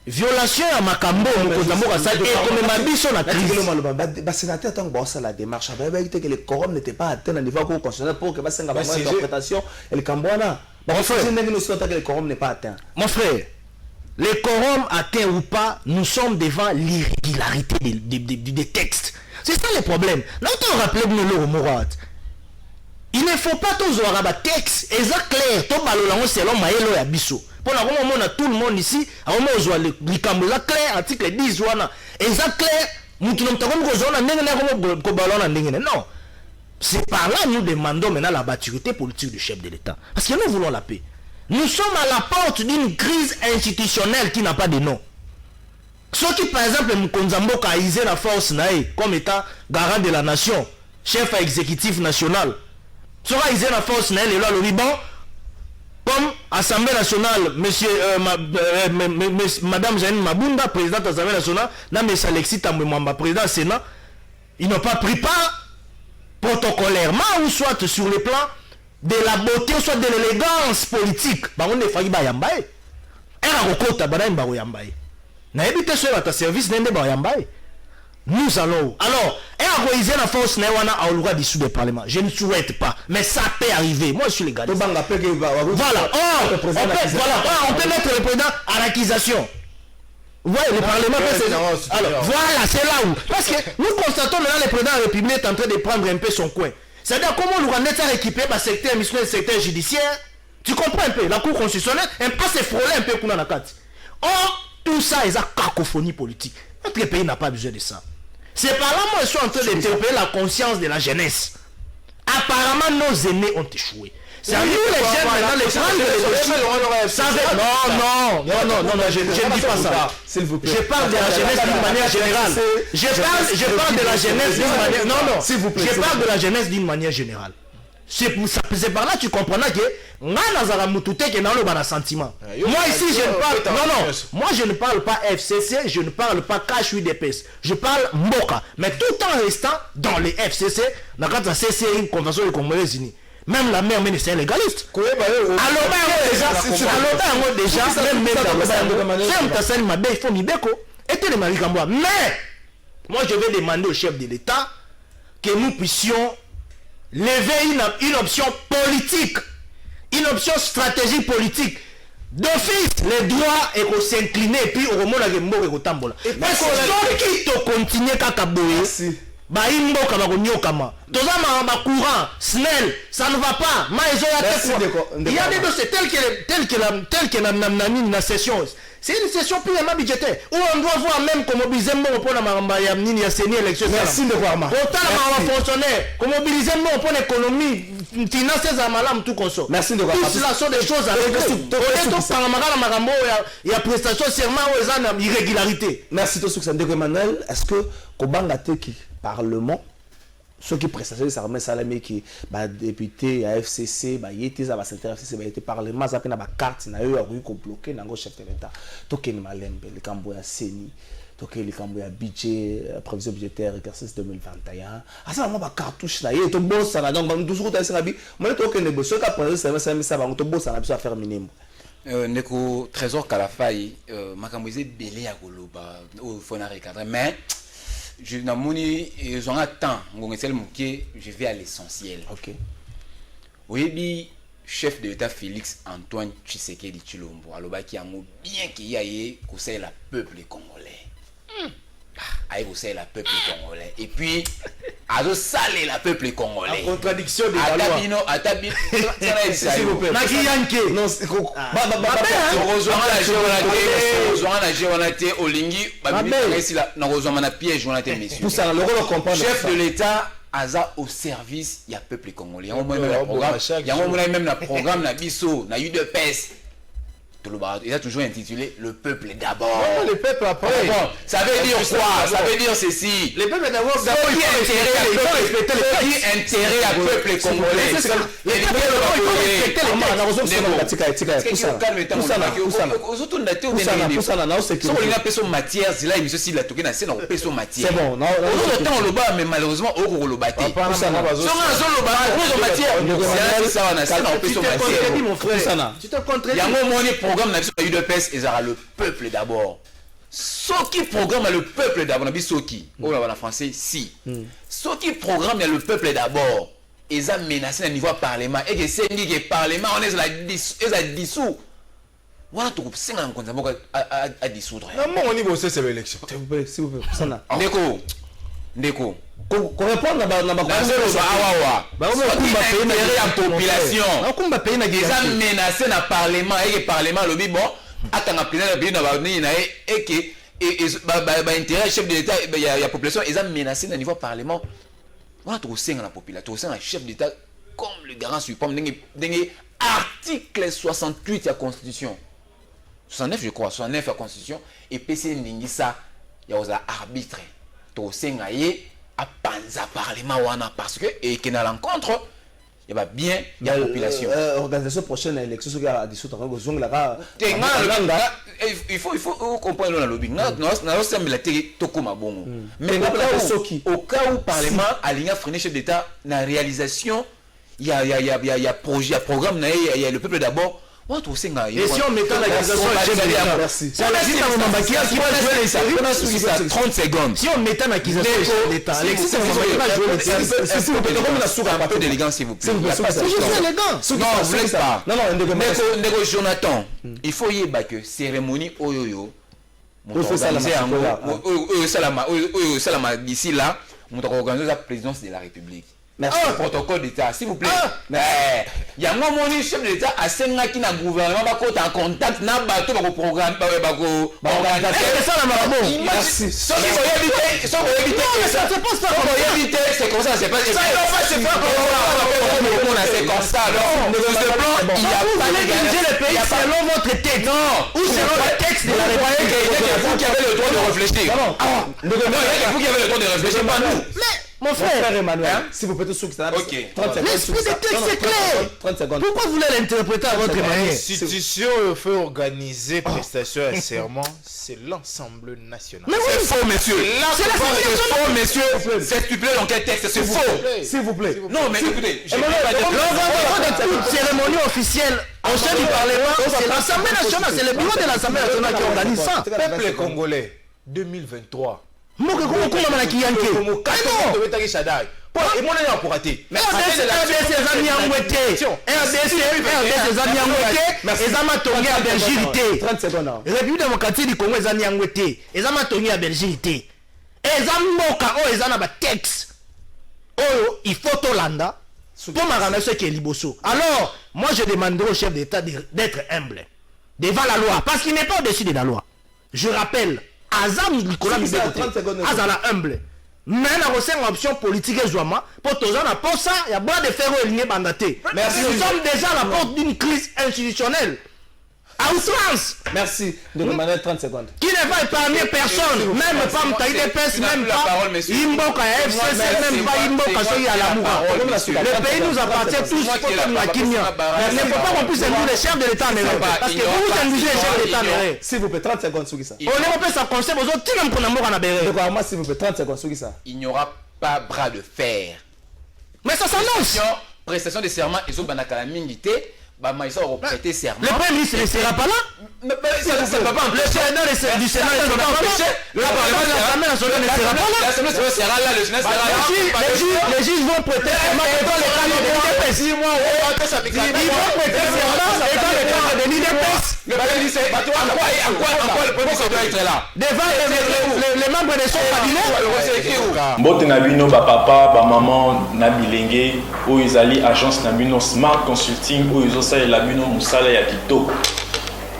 violation à Makambo, les sénateurs ont la démarche. Que le quorum n'était pas atteint au niveau constitutionnel pour que l'interprétation et le Cambouana. Le quorum n'est pas atteint. Mon frère, le quorum atteint ou pas, nous sommes devant l'irrégularité des textes. C'est ça le problème. Là, on rappelle le Mourad. Il ne faut pas tous avoir un texte exact clair. Tout le selon Maëlo et Abisso. Pour la moment, on a tout le monde ici. À un moment, on a le clair, article 10, exact clair. Non. C'est par là que nous demandons maintenant la maturité politique du chef de l'État. Parce que nous voulons la paix. Nous sommes à la porte d'une crise institutionnelle qui n'a pas de nom. Ceux qui, par exemple, Mkonzamboka a isé la force comme étant garant de la nation, chef exécutif national, sera isé la force naïe, le Liban, comme Assemblée nationale, Madame Janine Mabunda, présidente de l'Assemblée nationale, M. Alexis Tambouemamba, président du Sénat, ils n'ont pas pris part protocolairement ou soit sur le plan de la beauté ou soit de l'élégance politique. On est failli à Yambaye. Nous allons. Alors, la force à dissous du Parlement. Je ne souhaite pas. Mais ça peut arriver. Moi, je suis légaliste. Voilà. On peut mettre le président à l'accusation. Ouais, le Parlement peut. Alors, voilà, c'est là où. Parce que nous constatons maintenant le président de la République est en train de prendre un peu son coin. C'est-à-dire comment le Rwanda est équipé par secteur administratif, secteur judiciaire. Tu comprends un peu? La Cour constitutionnelle, un peu s'est frôlé un peu pour la carte. Or, tout ça, ils ont cacophonie politique. Notre pays n'a pas besoin de ça. C'est par là moi je suis en train d'interpeller la conscience de la jeunesse. Apparemment, nos aînés ont échoué. C'est à nous les jeunes maintenant, les grands non, je ne dis pas ça. S'il vous plaît. Je parle de la jeunesse d'une manière générale. Je parle de la jeunesse d'une manière. Non, s'il vous plaît. Je parle de la jeunesse d'une manière générale. C'est par là que tu comprendras que moi ici je ne parle moi je ne parle pas FCC, je ne parle pas cash UDPS, je parle Mboka, mais tout en restant dans les FCC, dans la CC, une convention des Congolais unis. Même la mère c'est légaliste. Alors déjà même il faut Mibeko et les Marikamboa. Mais moi je vais demander au chef de l'État que nous puissions lever une option politique, une option stratégique politique. D'office, les droits et qu'on s'incliner et puis au moment où on va tambola. Parce que ceux qui continuent à kaboyer, bah ils n'ont pas courant, snell, ça ne va pas. Il y a des dossiers tels que la session. C'est une session purement budgétaire où on doit voir même comment mobiliser pour la élection. Merci de voir. Autant la fonctionnaire, comment mobiliser pour l'économie, financer à malam tout conso. Merci de voir. Tout cela sont des choses à régler. Il y a prestation serment aux irrégularités. Merci de ce que Emmanuel. Est-ce que Kobanga Teki Parlement ceux qui prestaient ça remet salami qui député à FCC il était à centre FCC il était parlement ça na ba carte na yo a ko bloquer nango chef de l'état tokeni malembe le cambo ya seni tokeni le cambo ya budget prévision budgétaire exercice 2021 asa mo ba cartouche na ye to bossa na donc toujours ta singabi mo tokeni bosso ka président ça ba to bossa na biso affaire minimum ndeko trésor Kalafai makambo eze belé ya koloba o fona recadrer mais je n'ai pas temps, je vais à l'essentiel. Ok. Oui, chef de l'État Félix Antoine Tshisekedi Tshilombo, alors qui a bien qu'il y ait conseil la peuple congolais. Aïe conseil la peuple congolais. Et puis, à saler la peuple congolais. En contradiction de la loi. Atabino, s'il vous plaît. Nakiyanke. Non, c'est quoi? Chef de l'État Aza au service il y a peuple congolais. Il y a même un programme na biso na UDPS. Il a toujours intitulé le peuple d'abord. Non, le peuple après. Bon, ça veut dire quoi? Ça veut dire ceci. Le peuple d'abord. Intérêt à peuple congolais. C'est bon. Mais malheureusement, programme national UDPS et le peuple d'abord. Ce qui programme le peuple d'abord, on a dit ce qui, on va en français si. Ce qui programme le peuple d'abord, ils ont menacé le niveau parlement et que c'est dit que le parlement on est la dissous. Voilà tout c'est un compte à dissoudre. Non, on y va c'est l'élection. S'il vous plaît, ça na. Ndeko. Qu'on répond na ba population. Ils ont menacé le parlement et le parlement le bon attends président de na ba ni na et que intérêt chef de l'État il y a population ils ont menacé le niveau parlement. On a trop sain la population, c'est un chef d'État comme le garant suprême article 68 de la Constitution. 69 je crois, 69 de la Constitution et PC Ningisa il y a aux arbitres. Trop sain à panza parlement wana parce que et qui n'a l'encontre il y a bien la population organisation prochaine élection ce qui a dissoudre il faut comprendre le lobby na semble la télé tokoma bongo mais au cas où parlement aligna freiner chef d'état na réalisation il y a projet programme il y a le peuple d'abord. Et si on met en accusation c'est 30 secondes. Si on met en accusation l'État, un peu d'élégance s'il vous plaît. Je suis élégant. Non, vous ne pas. Non, Jonathan, il faut y avoir que cérémonie oyoyo d'ici là, on organise la présidence de la République. Merci. Protocole d'État, s'il vous plaît. Il y a un chef de l'État à Senga qui n'a gouvernement pas en contact, n'a pas tout le programme, c'est ça la marabout. Merci. C'est comme ça, c'est pas comme ça. Il n'y a pas de diriger le pays selon votre tête. Non. Ou selon le texte de la République. Vous qui avez le droit de réfléchir. Vous qui avez le droit de réfléchir, pas nous. Mon frère Emmanuel, si vous pouvez tout ça. Ok. L'esprit des textes c'est clair. 30 secondes. Pourquoi vous voulez l'interpréter à votre manière? L'institution fait organiser prestation à serment, c'est l'ensemble national. Mais C'est faux, messieurs. C'est la faux, messieurs. C'est stupide dans quel texte? C'est faux. S'il vous plaît. Non, mais écoutez, Lors de toute cérémonie officielle au sein du Parlement, c'est l'Assemblée nationale, c'est le bureau de l'Assemblée nationale qui organise ça. Peuple congolais 2023. Moke kuma kuma na kiyanke. RDC ezami angwete. RDC ezami angwete. Ezama tongi ya Belgique. 30 secondes. République démocratique du Congo ezami angwete. Ezama tongi ya Belgique. Ezami moka o ezana ba texte. Oh, il faut Tolanda pour m'arranger ce qui est liboso. Alors, moi je demanderai au chef d'État d'être humble devant la loi parce qu'il n'est pas au-dessus de la loi. Je rappelle Azam Nicolas Azala humble. Mais la recette option politique et Zouama pour tous en pour ça il y a bois de fer au ligné bandaté. Merci. Nous sommes déjà à la porte d'une crise institutionnelle. À outrance. Merci de demander 30 secondes. Qui ne va épargner personne, même pas Mtaïdepes, même pas Imboka FCC, même pas Imboka Soyi à la Moura. Le pays nous appartient tous pour nous à Kimia. Il ne faut pas qu'on puisse induire les chefs de l'État en erreur. Parce que vous induisez les chefs de l'État en erreur. S'il vous plaît, 30 secondes sur ça. On est peu ça conseil aux autres, qui n'aiment qu'on a mort en abéré. Moi, s'il vous plaît, 30 secondes sur ça. Il n'y aura pas bras de fer. Mais ça s'annonce. Prestation de serment et Zobanaka Mingité. Bah, mais ça, on va prêter serment. Le Premier ministre ne sera pas là. Mais ça ne va pas Le Sénat du Sénat ne sera pas là. Le Parlement de l'Assemblée nationale ne sera pas là. L'Assemblée sera là, le Sénat sera là. Les juges vont prêter serment devant les cadres de l'IDPS. Ils vont prêter serment devant les cadres de l'IDPS. Le Premier ministre, à quoi le Premier ministre doit être là? Devant les membres de son cabinet. Mbote na bino ba papa ba maman na bilenge oyo ezali agence na bino Smart Consulting oyo ezosalela bino mosala ya kitoko.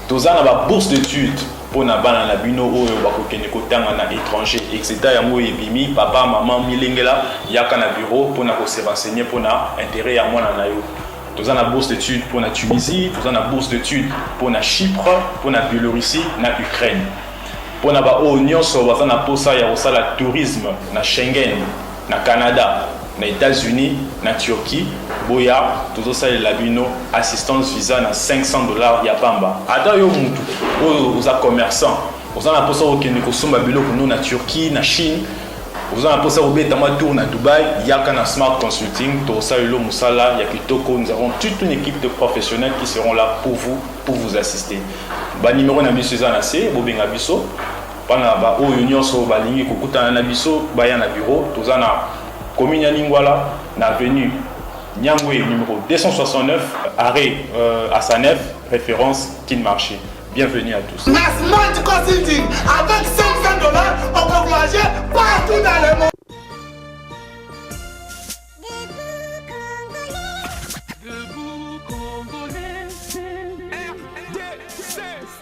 Toza na ba bourse d'études pona bana na bino oyo bakokende kotanga na étranger etc. yango ebimi papa maman milengela yaka na bureau pona ko se renseigner pona intérêt ya mwana na yo. Toza na bourse d'études pona Tunisie, toza na bourse d'études pona Chypre, pona Biélorussie, na Ukraine. Pona ba o nyonso baza na posa ya kosala tourisme na Schengen, na Canada, na États-Unis, na Turquie, boya tozosalela bino assistance visa na $500 ya pamba. Ata yo mutu oyo oza commerçant, oza na posa okende kosomba biloko no na Turquie, na Chine, oza na posa kobeta mwa tour na Dubaï, yaka na Smart Consulting, tozosalela mosala ya kitoko. Nous avons toute une équipe de professionnels qui seront là pour vous assister. Ba numéro na biso eza na se bobenga biso pana ba oyo nyonso balingi kokutana na biso baya na bureau toza na commune ya Lingwala na avenue Nyangwe numéro 269 arrêt à Sanef référence Kin Marché. Bienvenue à tous. Smart Consulting avec $500 on peut voyager partout dans le monde.